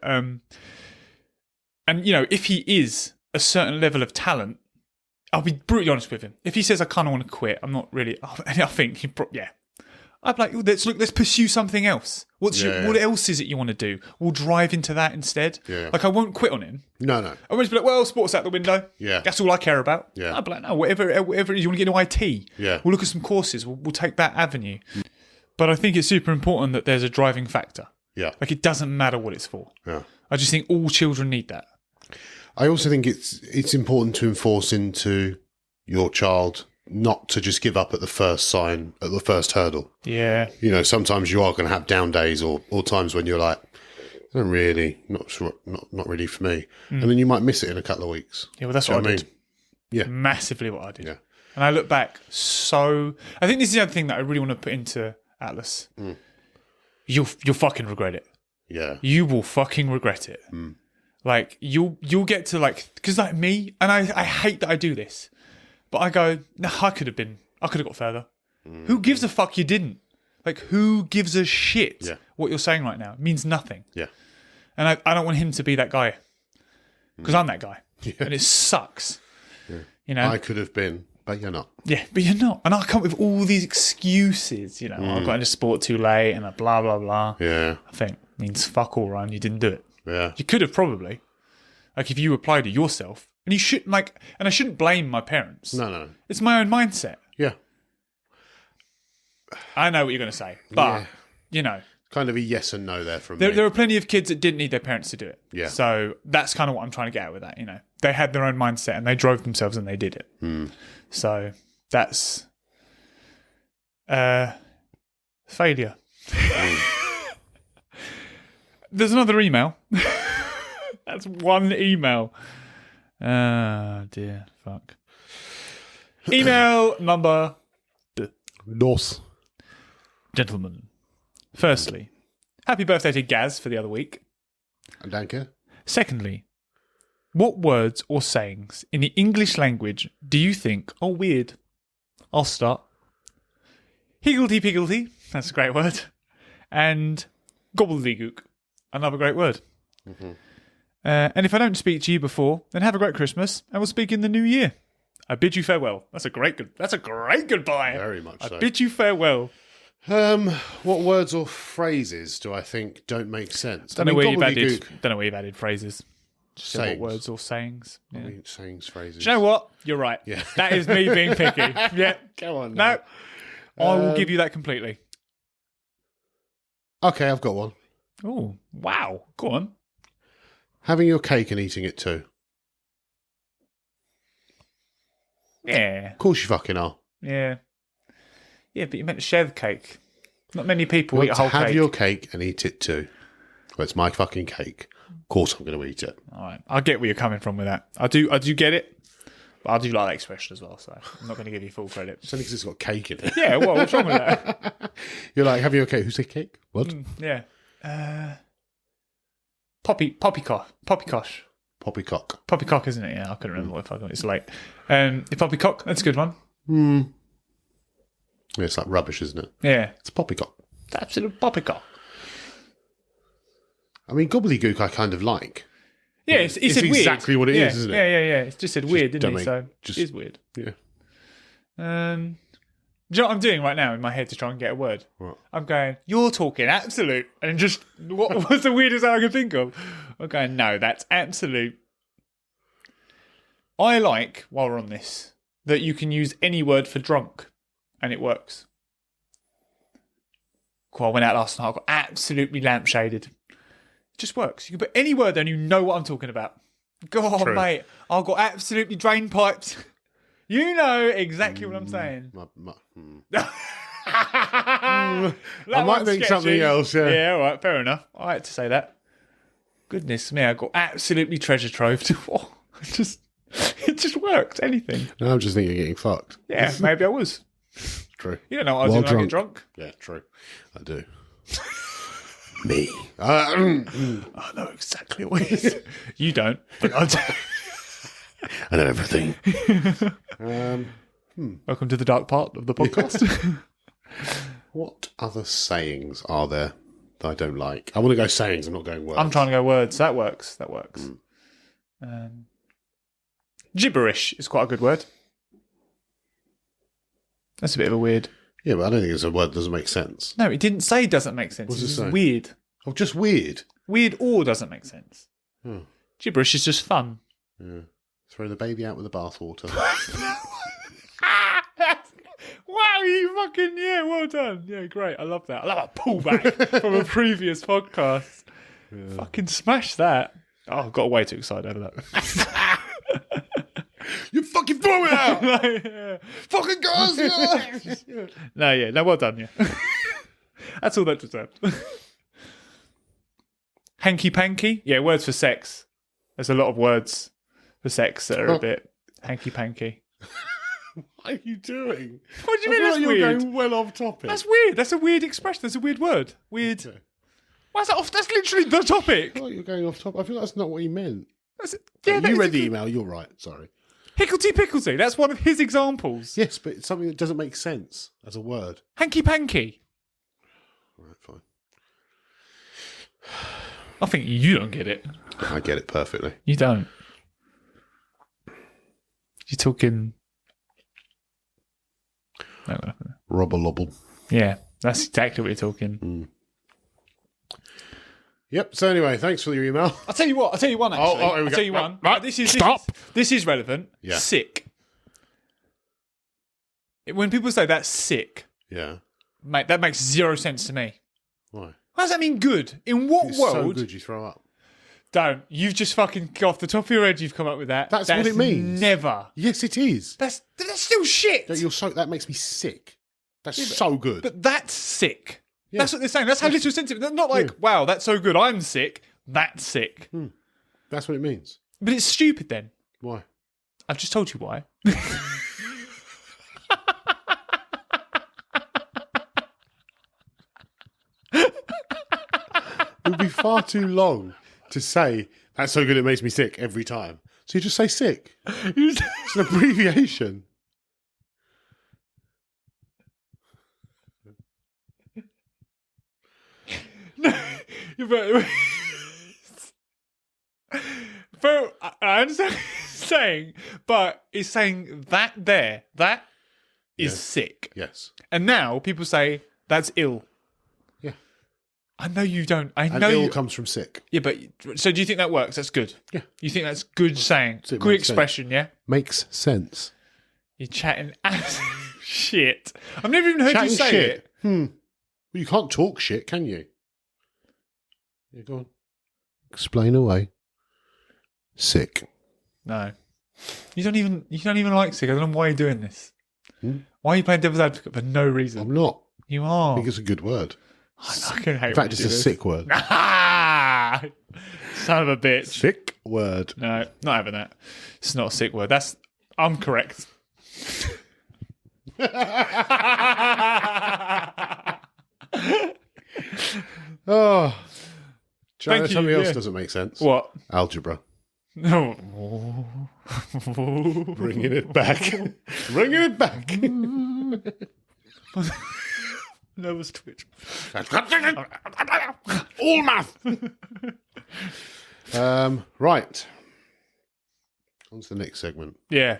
And, you know, if he is a certain level of talent, I'll be brutally honest with him. If he says, I kind of want to quit, I'm not really, I think he I'd be like, let's pursue something else. What else is it you want to do? We'll drive into that instead. Yeah. Like, I won't quit on him. No. I won't just be like, well, sports out the window. Yeah. That's all I care about. Yeah. I'd be like, no, whatever it is, you want to get into IT. Yeah. We'll look at some courses. We'll take that avenue. But I think it's super important that there's a driving factor. Yeah. Like, it doesn't matter what it's for. Yeah. I just think all children need that. I also think it's important to enforce into your child not to just give up at the first sign, at the first hurdle. Yeah. You know, sometimes you are going to have down days or times when you're like, I don't really, not really for me. And then you might miss it in a couple of weeks. Yeah, well, that's what I did. Yeah. Massively what I did. Yeah. And I look back I think this is the other thing that I really want to put into Atlas. You'll fucking regret it. Yeah. You will fucking regret it. Like, you'll get to, like, because like me, and I hate that I do this, but I go, no, I could have got further. Who gives a fuck you didn't? Like, who gives a shit what you're saying right now? It means nothing. Yeah. And I don't want him to be that guy. Because I'm that guy. Yeah. And it sucks. Yeah. You know? I could have been, but you're not. Yeah, but you're not. And I come up with all these excuses, you know. I got into sport too late and blah, blah, blah. Yeah. I think means fuck all, Ryan. You didn't do it. Yeah. You could have probably. Like, if you applied it yourself. And you should, like, and I shouldn't blame my parents. No. It's my own mindset. Yeah. I know what you're going to say. But, you know. Kind of a yes and no there from me. There are plenty of kids that didn't need their parents to do it. Yeah. So that's kind of what I'm trying to get at with that, you know. They had their own mindset and they drove themselves and they did it. So that's failure. There's another email. That's one email. Ah, dear. Fuck. Email number... Dos. Gentlemen. Firstly, happy birthday to Gaz for the other week. Danke. Secondly, what words or sayings in the English language do you think are weird? I'll start. Higgledy-piggledy, that's a great word. And gobbledygook, another great word. And if I don't speak to you before, then have a great Christmas, and we'll speak in the new year. I bid you farewell. That's a great goodbye. Very much so. I bid you farewell. What words or phrases do I think don't make sense? Don't know where you've added phrases. Just what words or sayings. Yeah. I mean, sayings, phrases. Do you know what? You're right. Yeah. That is me being picky. Yeah. Come on. No. I will give you that completely. Okay, I've got one. Oh, wow. Go on. Having your cake and eating it too. Yeah. Of course you fucking are. Yeah. Yeah, but you meant to share the cake. Not many people eat a whole cake. Have your cake and eat it too. Well, it's my fucking cake. Of course I'm going to eat it. All right. I get where you're coming from with that. I do get it. But I do like that expression as well, so I'm not going to give you full credit. It's only because it's got cake in it. Yeah, well, what's wrong with that? You're like, have your cake. Who said cake? What? Yeah. Poppycock. Poppycock. Poppycock, isn't it? Yeah, I couldn't remember what I got. It's late. The poppycock, that's a good one. Yeah, it's like rubbish, isn't it? Yeah. It's poppycock. It's absolute poppycock. I mean, gobbledygook I kind of like. Yeah, he said weird. Exactly what it is, isn't it? Yeah. It's just said weird, didn't he? So it is weird. Yeah. Do you know what I'm doing right now in my head to try and get a word? What? I'm going, you're talking absolute. And just, what was the weirdest thing I could think of? I'm going, no, that's absolute. I like, while we're on this, that you can use any word for drunk and it works. Cool, I went out last night, I got absolutely lampshaded. It just works. You can put any word there and you know what I'm talking about. God, True. mate, I've got absolutely drain pipes. You know exactly what I'm saying. I might think something else, yeah. Yeah, all right, fair enough. I had to say that. Goodness me, I got absolutely treasure trove. It just worked. Anything. No, I'm just thinking you're getting fucked. Yeah, maybe I was. True. You don't know what I was doing when I get drunk. Yeah, true. I do. Me. I know exactly what it is. You don't, but I do. I know everything. Welcome to the dark part of the podcast. What other sayings are there that I don't like? I want to go sayings. I'm not going words. I'm trying to go words. That works. Gibberish is quite a good word. That's a bit of a weird... Yeah, but I don't think it's a word that doesn't make sense. No, it didn't say doesn't make sense. What's It's it just say? weird. Oh, just weird. Weird or doesn't make sense. Oh, Gibberish is just fun. yeah. Throw the baby out with the bathwater. Wow, you fucking, yeah, well done. Yeah, great. I love that. I love a pullback from a previous podcast. Yeah. Fucking smash that. Oh, I got way too excited out of that. You fucking throw it out! Yeah. Fucking girls! Yeah. No, well done, yeah. That's all that deserved. Hanky panky? Yeah, words for sex. There's a lot of words for sex that are a bit hanky panky. What are you doing? What do you I mean feel that's like you're weird? going well off topic. That's weird. That's a weird expression. That's a weird word. Weird. Okay. Why is that off? That's literally the I topic. feel like you're going off topic. I feel like that's not what he meant. Yeah, that you is read a the good- email. You're right. Sorry. Hicklety picklety. That's one of his examples. Yes, but it's something that doesn't make sense as a word. Hanky panky. All right, fine. I think you don't get it. I get it perfectly. You don't. You're talking. No. Robber lobble. Yeah, that's exactly what you're talking. Yep. So anyway, thanks for your email. I'll tell you one. Actually, here we I'll go. tell you one. Right, stop. This is relevant. Yeah. Sick. When people say that's sick, Yeah. mate, that makes zero sense to me. Why? How does that mean good? In what It's world? so good you throw up. Don't. You've just fucking off the top of your head. You've come up with that. That's what it means. Never. Yes, it is. That's still shit. That makes me sick. That's so good. But that's sick. Yeah. That's what they're saying. That's how little sense. They're not like, wow, that's so good. I'm sick. That's sick. That's what it means. But it's stupid then. Why? I've just told you why. It would be far too long to say that's so good it makes me sick every time. So you just say sick. It's an abbreviation. but I understand what he's saying, but he's saying that that is Yes. sick. Yes. And now people say that's ill. Yeah. I know you don't. I And know ill you. comes from sick. Yeah, but so do you think that works? That's good. Yeah. You think that's good saying? So it Good makes sense. expression, yeah? Makes sense. You're chatting shit. I've never even heard Chatting you say shit. it. Well, you can't talk shit, can you? Yeah, go on. Explain away. Sick. No. You don't even like sick. I don't know why you're doing this. Hmm? Why are you playing devil's advocate for no reason? I'm not. You I are. think it's a good word. I fucking hate In fact, it's a sick word. Ah! Son of a bitch. Sick word. No, not having that. It's not a sick word. I'm correct. Oh. China, Thank you, something else yeah. doesn't make sense. What? Algebra. No. Bringing it back. Bringing it back. Nervous twitch. All math. Right. On to the next segment. Yeah.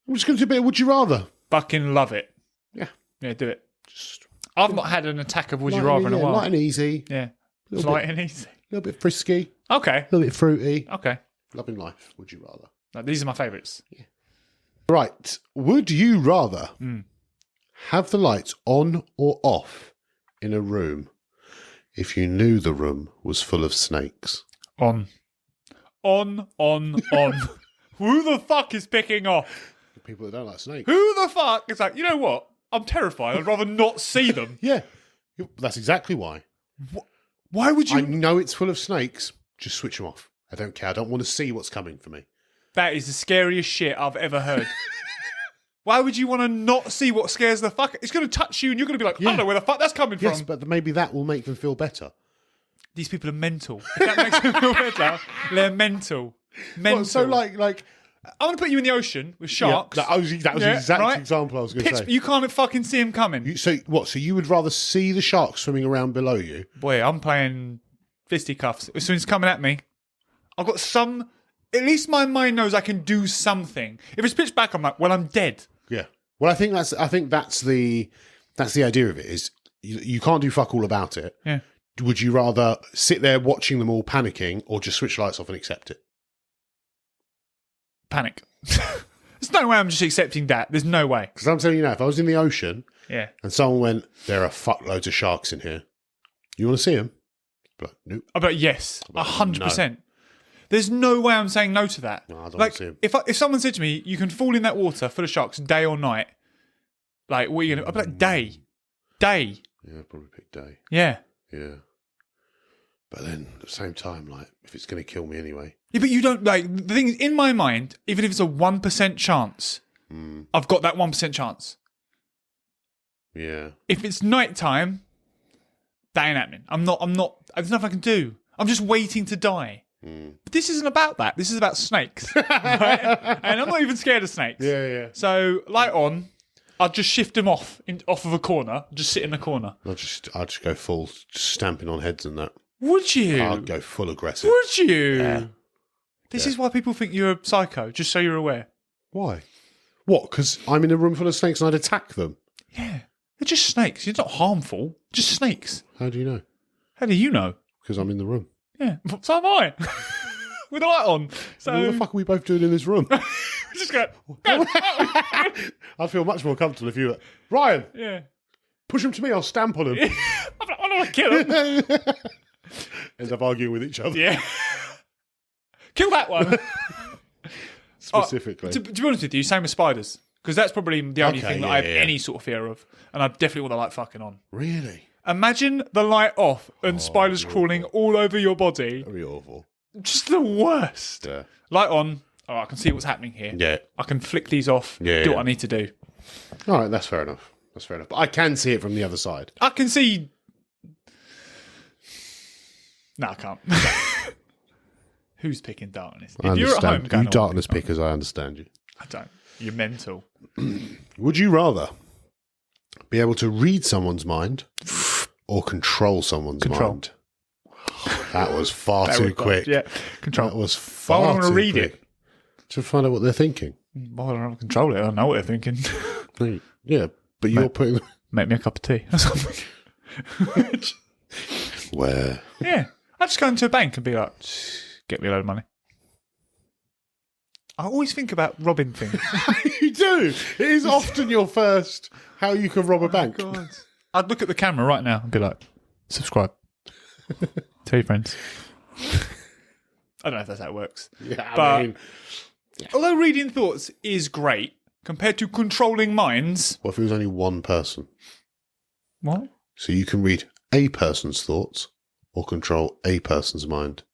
I'm just going to do a bit of Would You Rather. Fucking love it. Yeah. Yeah, do it. Just I've not had an attack of Would You light Rather and- in a yeah, while. light and easy. Yeah. Little Light and easy. A little bit frisky. Okay. A little bit fruity. Okay. Loving life. Would you rather? No, these are my favourites. Right. Would you rather have the lights on or off in a room if you knew the room was full of snakes? On. Who the fuck is picking off? The people that don't like snakes. Who the fuck is like, you know what? I'm terrified. I'd rather not see them. Yeah. That's exactly why. Why would I you? know it's full of snakes. Just switch them off. I don't care. I don't want to see what's coming for me. That is the scariest shit I've ever heard. Why would you want to not see what scares the fuck? It's going to touch you and you're going to be like, I don't know where the fuck that's coming Yes, from. but maybe that will make them feel better. These people are mental. If that makes them feel better, they're mental. Mental. Well, so like I'm going to put you in the ocean with sharks. Yeah, that was the exact right? example I was going to say. You can't fucking see them coming. So you would rather see the sharks swimming around below you? Boy, I'm playing fisticuffs. As soon as it's coming at me, I've got some. At least my mind knows I can do something. If it's pitch black, I'm like, well, I'm dead. Yeah. Well, I think that's the idea of it. Is you can't do fuck all about it. Yeah. Would you rather sit there watching them all panicking, or just switch lights off and accept it? Panic. There's no way I'm just accepting that. There's no way. Because I'm telling you now, if I was in the ocean, Yeah. and someone went, "There are fuckloads of sharks in here. You want to see them?" But nope. I'd be like, yes, like, 100%. There's no way I'm saying no to that. No, I don't like, want to see 'em. if someone said to me, you can fall in that water full of sharks day or night, like, what are you going to... I'd be like, day. Day. Yeah, I'd probably pick day. Yeah. Yeah. But then, at the same time, like, if it's going to kill me anyway. Yeah, but you don't... Like, the thing is, in my mind, even if it's a 1% chance, I've got that 1% chance. Yeah. If it's nighttime, that ain't happening. There's nothing I can do. I'm just waiting to die. But this isn't about that. This is about snakes. Right? And I'm not even scared of snakes. Yeah. So, light on, I'll just shift them off of a corner, just sit in the corner. I'd just go full stamping on heads and that. Would you? I'd go full aggressive. Would you? Yeah. This is why people think you're a psycho, just so you're aware. Why? What? Because I'm in a room full of snakes and I'd attack them? Yeah. They're just snakes. It's not harmful. Just snakes. How do you know? How do you know? Because I'm in the room. Yeah. So am I. With the light on. So What the fuck are we both doing in this room? just go. I'd feel much more comfortable if you were, Ryan, Yeah. push him to me, I'll stamp on him. I'm not going to kill him. End up arguing with each other. Yeah. Kill that one. Specifically. To be honest with you, same with spiders. Because that's probably the only Okay, thing that yeah, I have yeah. any sort of fear of. And I definitely want the light fucking on. Really? Imagine the light off and spiders crawling all over your body. Very awful. Just the worst. Yeah. Light on. Oh, I can see what's happening here. Yeah. I can flick these off. Yeah, do yeah. what I need to do. All right, that's fair enough. But I can see it from the other side. I can see... No, I can't. Who's picking darkness? I If you're at home understand. going, You darkness pickers, I understand you. I don't. You're mental. Would you rather be able to read someone's mind or control someone's Control. mind? That was far That too was quick. Yeah, control. That was Why would I far want to too read quick. it? To find out what they're thinking. Why would I want to control it? I don't know what they're thinking. Yeah, but you're putting... Make me a cup of tea or something. Where? Yeah. I just go into a bank and be like, get me a load of money. I always think about robbing things. You do. It is often your first how you can rob a bank. God. I'd look at the camera right now and be like, subscribe. Tell your friends. I don't know if that's how it works. Yeah, But- I mean, Although reading thoughts is great, compared to controlling minds... what if it was only one person? What? So you can read a person's thoughts or control a person's mind.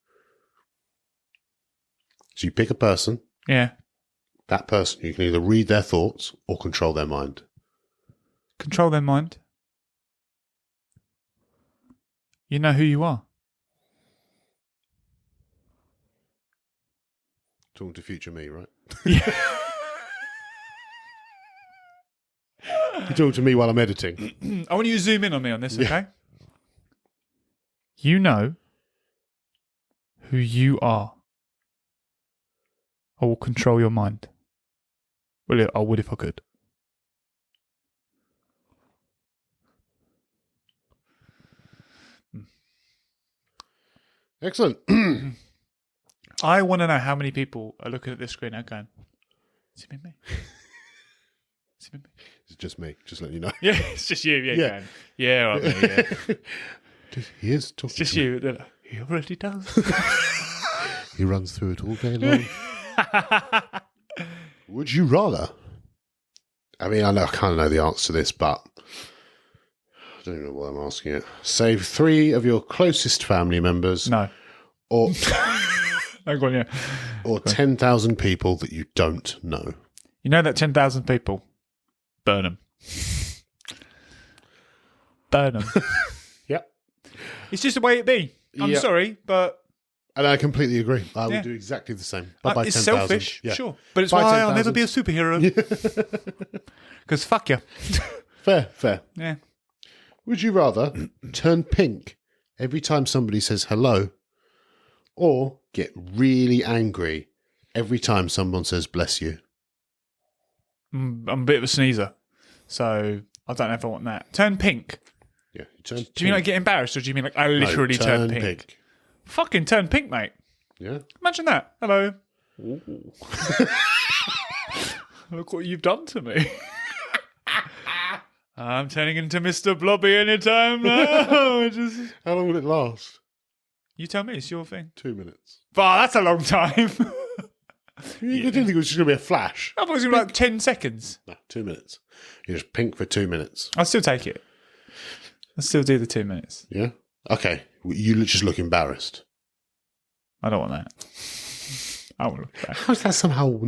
So you pick a person, Yeah. that person, you can either read their thoughts or control their mind. Control their mind. You know who you are. Talking to future me, right? Yeah. You talk to me while I'm editing. I want you to zoom in on me on this, okay? You know who you are. I will control your mind. Well, I would if I could. Excellent. I want to know how many people are looking at this screen and going, is it me? Is it me? It's just me, just letting you know. Yeah, it's just you. Yeah, Yeah. going, yeah, all right, mate, yeah. He is talking It's just to me. you. They're like, he already does. He runs through it all day long. Would you rather? I mean, I kind of know the answer to this, but I don't even know why I'm asking it. Save 3 of your closest family members, No. or No, go on, yeah. or 10,000 people that you don't know. You know that 10,000 people? Burn them. Burn them. Yep. It's just the way it be. I'm Yep. sorry, but And I completely agree. I Yeah. would do exactly the same. But by it's 10,000. selfish, Yeah. sure. But it's By why I'll 10,000. never be a superhero. Because fuck you. Fair. Yeah. Would you rather turn pink every time somebody says hello, or get really angry every time someone says bless you? I'm a bit of a sneezer, so I don't know if I want that. Turn pink. Yeah. You turn Do you mean like get embarrassed, or do you mean like I literally turn pink? Fucking turn pink, mate. Yeah. Imagine that. Hello. Look what you've done to me. I'm turning into Mr. Blobby anytime now. How long will it last? You tell me, it's your thing. 2 minutes. But that's a long time. You didn't think it was just going to be a flash? I thought it was going to be like 10 seconds. No, 2 minutes. You're just pink for 2 minutes. I'll still take it. I'll still do the 2 minutes. Yeah? Okay. You just look embarrassed. I don't want that. I want to look back. How is that somehow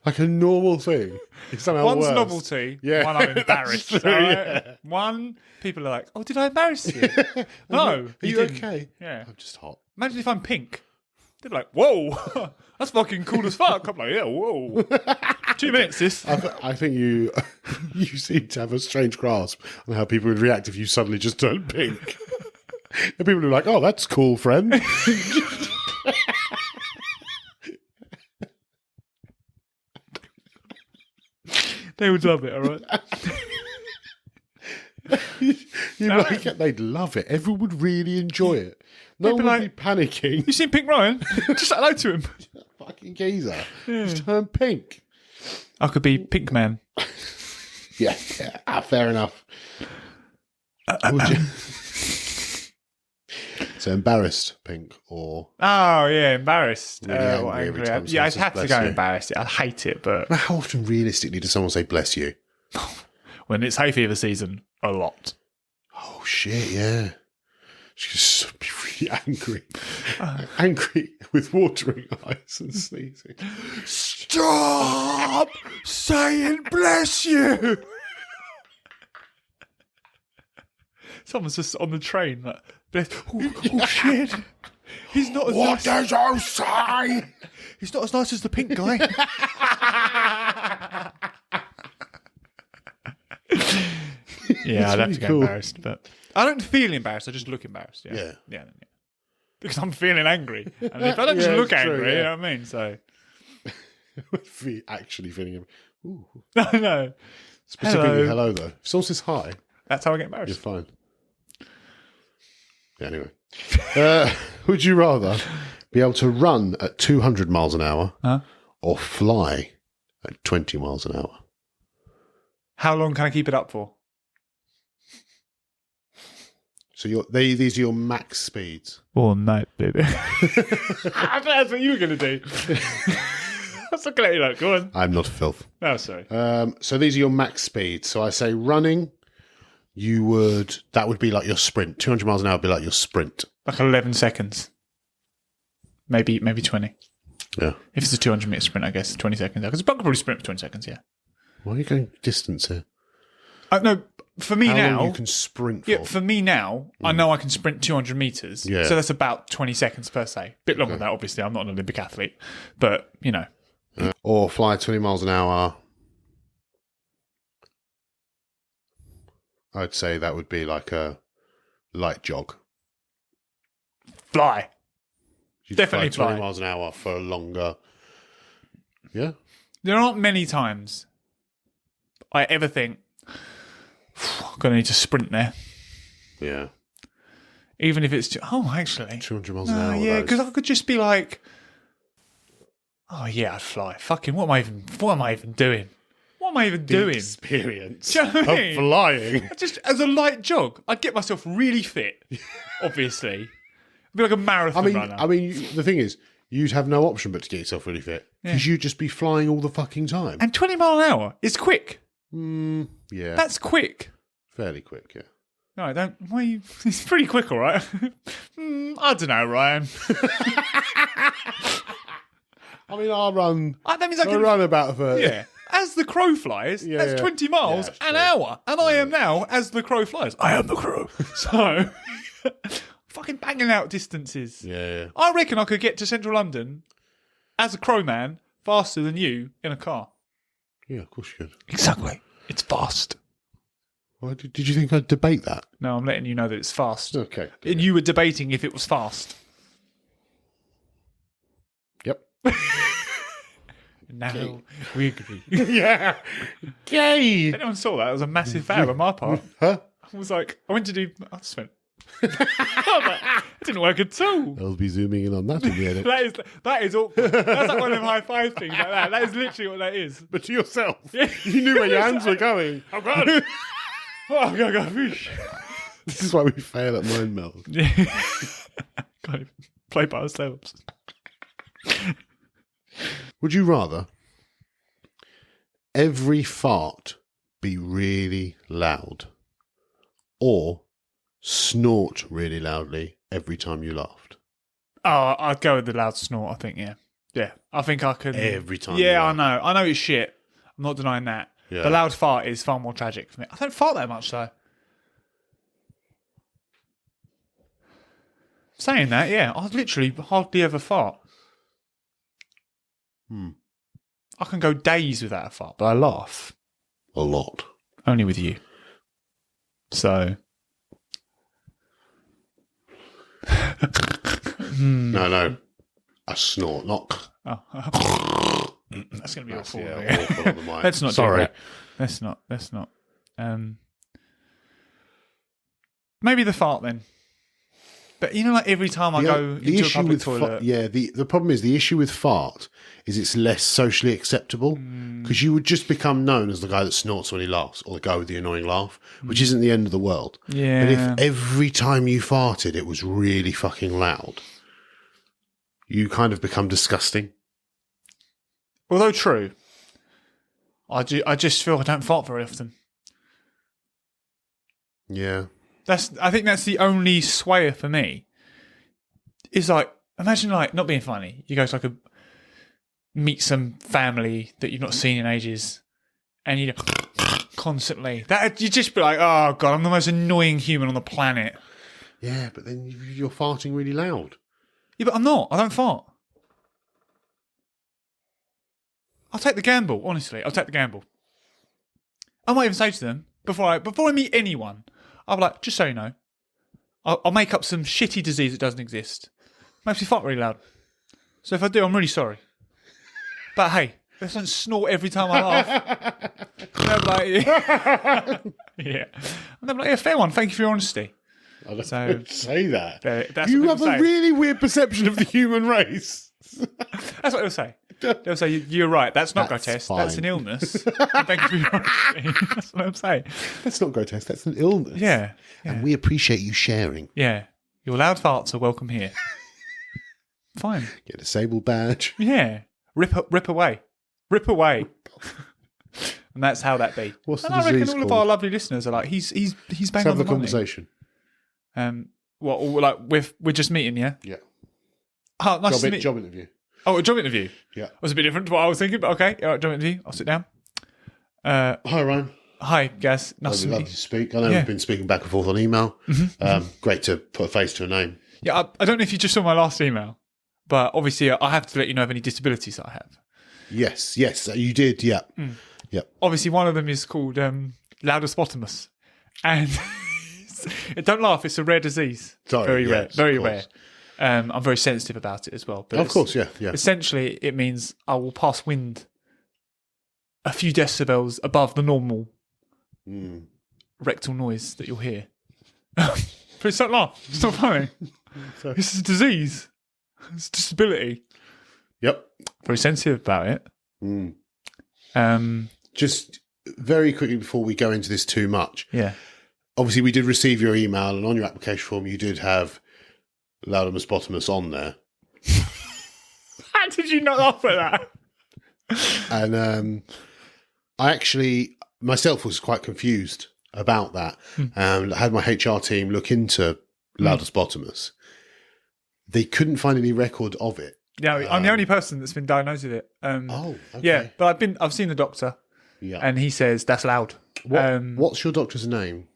like a normal thing? It's somehow One's worse. novelty, Yeah. one I'm embarrassed. True, So, yeah. One, people are like, oh, did I embarrass you? No. Are you didn't. okay? Yeah. I'm just hot. Imagine if I'm pink. They'd be like, whoa, that's fucking cool as fuck. I'm like, yeah, whoa. 2 minutes, sis. I think you seem to have a strange grasp on how people would react if you suddenly just turned pink. And people are like, oh, that's cool, friend. They would love it, all right? They'd love it. Everyone would really enjoy it. No They'd one be would be panicking. You seen Pink Ryan? Just say hello to him. Fucking geezer. Just turn pink. I could be Pink Man. Yeah. Fair enough. Would you? So embarrassed, pink, or Oh, yeah, embarrassed. Really angry What, every time Yeah, I'd someone have says to go bless you. embarrassed. I'd hate it, but how often realistically does someone say bless you? when it's hay fever season, a lot. Oh shit, yeah. She's be really angry. Angry with watering eyes and sneezing. Stop saying bless you. Someone's just on the train like, oh shit. He's not as What does you say? He's not as nice as the pink guy. Yeah, I'd have to go cool. embarrassed, but I don't feel embarrassed. I just look embarrassed. Yeah. Yeah. Because I'm feeling angry, and if I don't just Yeah, look it's true, angry, yeah. you know what I mean. So Actually feeling him. Ooh. I know. Specifically hello though. If someone says hi, That's how I get you're embarrassed. fine. Yeah, anyway. Would you rather be able to run at 200 miles an hour or fly at 20 miles an hour? How long can I keep it up for? So these are your max speeds. All night, baby. That's what you were going to do. That's looking at you like, go on. I'm not a filth. Oh, sorry. So these are your max speeds. So I say running, that would be like your sprint. 200 miles an hour would be like your sprint. Like 11 seconds. Maybe 20. Yeah. If it's a 200-meter sprint, I guess 20 seconds. Because I could probably sprint for 20 seconds, yeah. Why are you going distance here? No, for me How now... long you can sprint for? Yeah, for me now, I know I can sprint 200 metres. Yeah. So that's about 20 seconds per se. Bit longer than that, obviously. I'm not an Olympic athlete. But, you know. Or fly 20 miles an hour. I'd say that would be like a light jog. Fly. You'd Definitely fly 20 fly. miles an hour for longer. Yeah. There aren't many times I ever think, I'm going to need to sprint there. Yeah. Even if it's... actually... 200 miles an hour. Yeah, because I could just be like, oh, yeah, I'd fly. Fucking, what am I even doing? What am I even doing? Experience Do you know what I mean? of flying. Just as a light jog, I'd get myself really fit, obviously. I'd be like a marathon runner. I mean, the thing is, you'd have no option but to get yourself really fit because you'd just be flying all the fucking time. And 20 mile an hour is quick. Yeah, That's quick. fairly quick. Yeah. No, I don't. Why? It's pretty quick, all right. I don't know, Ryan. I mean, I'll run. That means I I can run about for Yeah. As the crow flies, that's 20 miles Yeah, an true. hour. And I am now, as the crow flies, I am the crow. So, fucking banging out distances. Yeah. I reckon I could get to central London as a crow man faster than you in a car. Yeah, of course you could. Exactly. It's fast. Why did you think I'd debate that? No, I'm letting you know that it's fast. Okay. And you were debating if it was fast. Now we agree. Yeah. Gay. Anyone saw that? It was a massive fail on my part. Huh? I was like, I just went. I was like, it didn't work at all. I'll be zooming in on that in the edit. That is awkward. That's like one of them high five things like that. That is literally what that is. But to yourself. You knew where your hands were going. Oh God. Oh, I'm gonna go fish. This is why we fail at mind meld. Yeah. Can't even play by ourselves. Would you rather every fart be really loud or snort really loudly every time you laughed? Oh, I'd go with the loud snort, I think, yeah. Yeah, I think I could. Every time. Yeah, I know. I know it's shit. I'm not denying that. Yeah. The loud fart is far more tragic for me. I don't fart that much, though. Saying that, yeah, I literally hardly ever fart. I can go days without a fart, but I laugh. A lot. Only with you. So. No. A snort, not. Oh. That's going to be awful. Yeah, awful on the mic. Let's not Sorry. do that. Let's not. Maybe the fart then. But you know, like every time I go into a public toilet. The problem is the issue with fart is it's less socially acceptable because you would just become known as the guy that snorts when he laughs or the guy with the annoying laugh, which isn't the end of the world. Yeah. And if every time you farted it was really fucking loud, you kind of become disgusting. Although true, I just feel I don't fart very often. Yeah. I think that's the only swayer for me. Is like, imagine like, not being funny, you go to meet some family that you've not seen in ages and you constantly, that you just be like, oh God, I'm the most annoying human on the planet. Yeah, but then you're farting really loud. Yeah, but I'm not. I don't fart. I'll take the gamble, honestly. I'll take the gamble. I might even say to them, before I meet anyone, I'll be like, just so you know, I'll make up some shitty disease that doesn't exist. Makes me fart really loud. So if I do, I'm really sorry. But hey, let's don't snort every time I laugh. And they'll be like, yeah. And they'll be like, yeah, fair one. Thank you for your honesty. I don't say that. That's You what have people a say. really weird perception of the human race. That's what they'll say. They'll say, you're right, that's not grotesque, that's an illness. Thank you for your honesty. That's what I'm saying. That's not grotesque, that's an illness. Yeah. And we appreciate you sharing. Yeah. Your loud farts are welcome here. Fine. Get a disabled badge. Yeah. Rip away. Rip away. And that's how that be. What's and the I reckon disease all of called? our lovely listeners are like, he's Let's bang have on the the money. conversation. What, like, we're just meeting, yeah? Yeah. Oh, nice to meet Job interview. Oh, a job interview? Yeah. It was a bit different to what I was thinking, but okay. All right, job interview. I'll sit down. Hi, Ryan. Hi, Gaz. Nice to Lovely meet to you. speak. I know Yeah. we've been speaking back and forth on email. Great to put a face to a name. Yeah, I don't know if you just saw my last email, but obviously I have to let you know of any disabilities that I have. Yes, you did. Yeah. Yep. Obviously, one of them is called loudospotamus. And don't laugh, it's a rare disease. Sorry, very rare. yes, Very of rare. course. I'm very sensitive about it as well. But Of course, yeah. essentially, it means I will pass wind a few decibels above the normal rectal noise that you'll hear. But it's don't laugh. It's not funny. This is a disease. It's a disability. Yep. Very sensitive about it. Just very quickly before we go into this too much. Yeah. Obviously, we did receive your email, and on your application form, you did have Laudamuspotamus on there. How did you not laugh at that? And I actually, myself, was quite confused about that. I had my HR team look into Laudamuspotamus. They couldn't find any record of it. Yeah, I'm the only person that's been diagnosed with it. Okay. Yeah, but I've seen the doctor, Yeah. and he says that's loud. What's your doctor's name?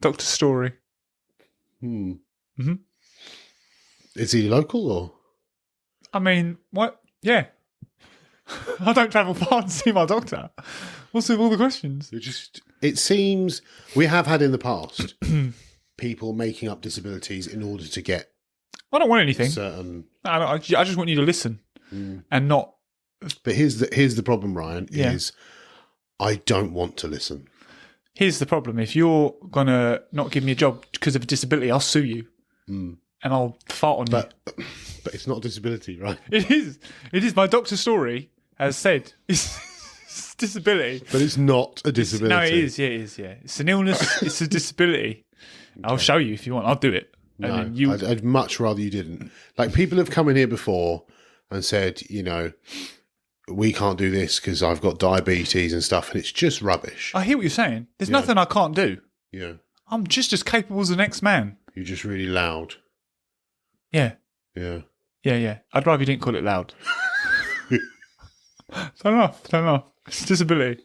Dr. Story. Is he local or? I mean, what? Yeah. I don't travel far to see my doctor. What's with all the questions? It seems we have had in the past people making up disabilities in order to get I don't want anything. certain. No, I just want you to listen and not. But here's the problem, Ryan. Yeah. Is I don't want to listen. Here's the problem: if you're gonna not give me a job because of a disability, I'll sue you and I'll fart on you. But it's not disability, right? It is. It is. My doctor's story has said it's disability. But it's not a disability. No, it is. Yeah, it is. Yeah, it's an illness. It's a disability. I'll show you if you want. I'll do it. And No, then you. I'd much rather you didn't. Like, people have come in here before and said, you know, we can't do this because I've got diabetes and stuff, and it's just rubbish. I hear what you're saying. There's nothing I can't do. Yeah. I'm just as capable as the next man. You're just really loud. Yeah. Yeah. Yeah. I'd rather you didn't call it loud. Turn off. It's a disability.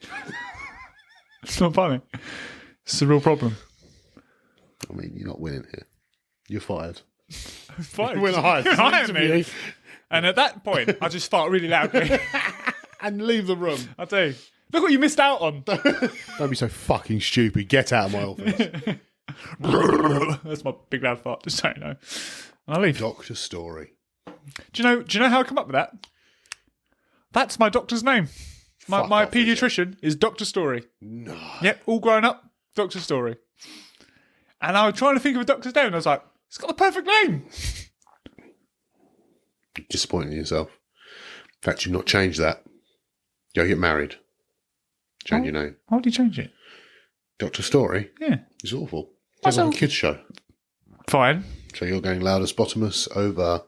It's not funny. It's a real problem. I mean, you're not winning here. You're fired. Fine. We're not hired. You're hiring me. And at that point, I just fart really loudly. And leave the room. I do. Look what you missed out on. Don't be so fucking stupid. Get out of my office. That's my big loud fart, just so you know. And I leave. Doctor Story. Do you know how I come up with that? That's my doctor's name. My Fuck off, paediatrician is Dr. Story. No. Yep, all grown up, Dr. Story. And I was trying to think of a doctor's name, and I was like, it's got the perfect name. Disappointing yourself. In fact, you've not changed that. Go get married. Change your name. Why would you change it? Doctor Story? Yeah. It's awful. It's like a kids' show. Fine. So you're going loudest bottomless over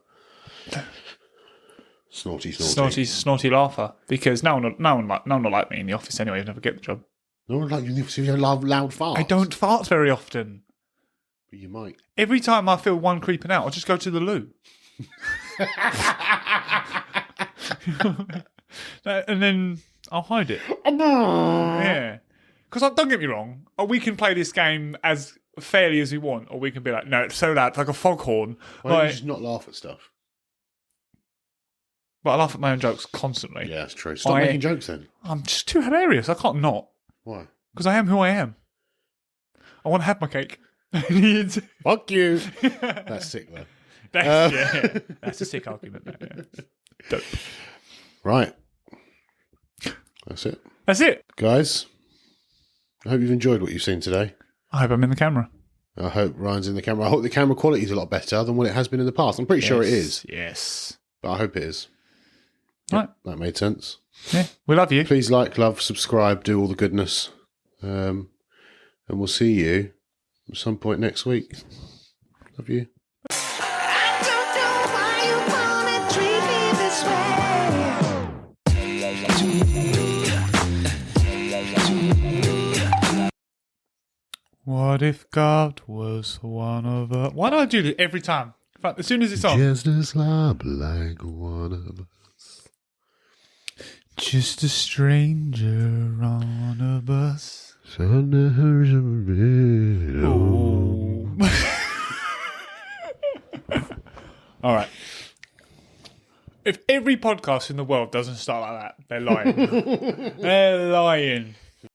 snorty. Laugher. Because no one like me in the office anyway. I'd never get the job. No one like you if you loud farts. I don't fart very often. But you might. Every time I feel one creeping out, I'll just go to the loo. And then I'll hide it. Yeah. Because don't get me wrong, we can play this game as fairly as we want, or we can be like, no, it's so loud, it's like a foghorn. Why don't Like, you just not laugh at stuff? but I laugh at my own jokes constantly. Yeah, that's true. Stop I- making jokes then. I'm just too hilarious. I can't not. Why? Because I am who I am. I want to have my cake. Fuck you. That's sick though. That's a sick argument. Yeah. Dope. Right. That's it. That's it. Guys, I hope you've enjoyed what you've seen today. I hope I'm in the camera. I hope Ryan's in the camera. I hope the camera quality is a lot better than what it has been in the past. I'm pretty sure it is, Yes. but I hope it is. Right. That made sense. Yeah. We love you. Please like, love, subscribe, do all the goodness. And we'll see you at some point next week. Love you. I don't know why you wanna treat me this way. What if God was one of us? Why do I do this every time? In fact, as soon as it's on. Just a slob like one of us. Just a stranger on a bus. All right. If every podcast in the world doesn't start like that, they're lying. They're lying.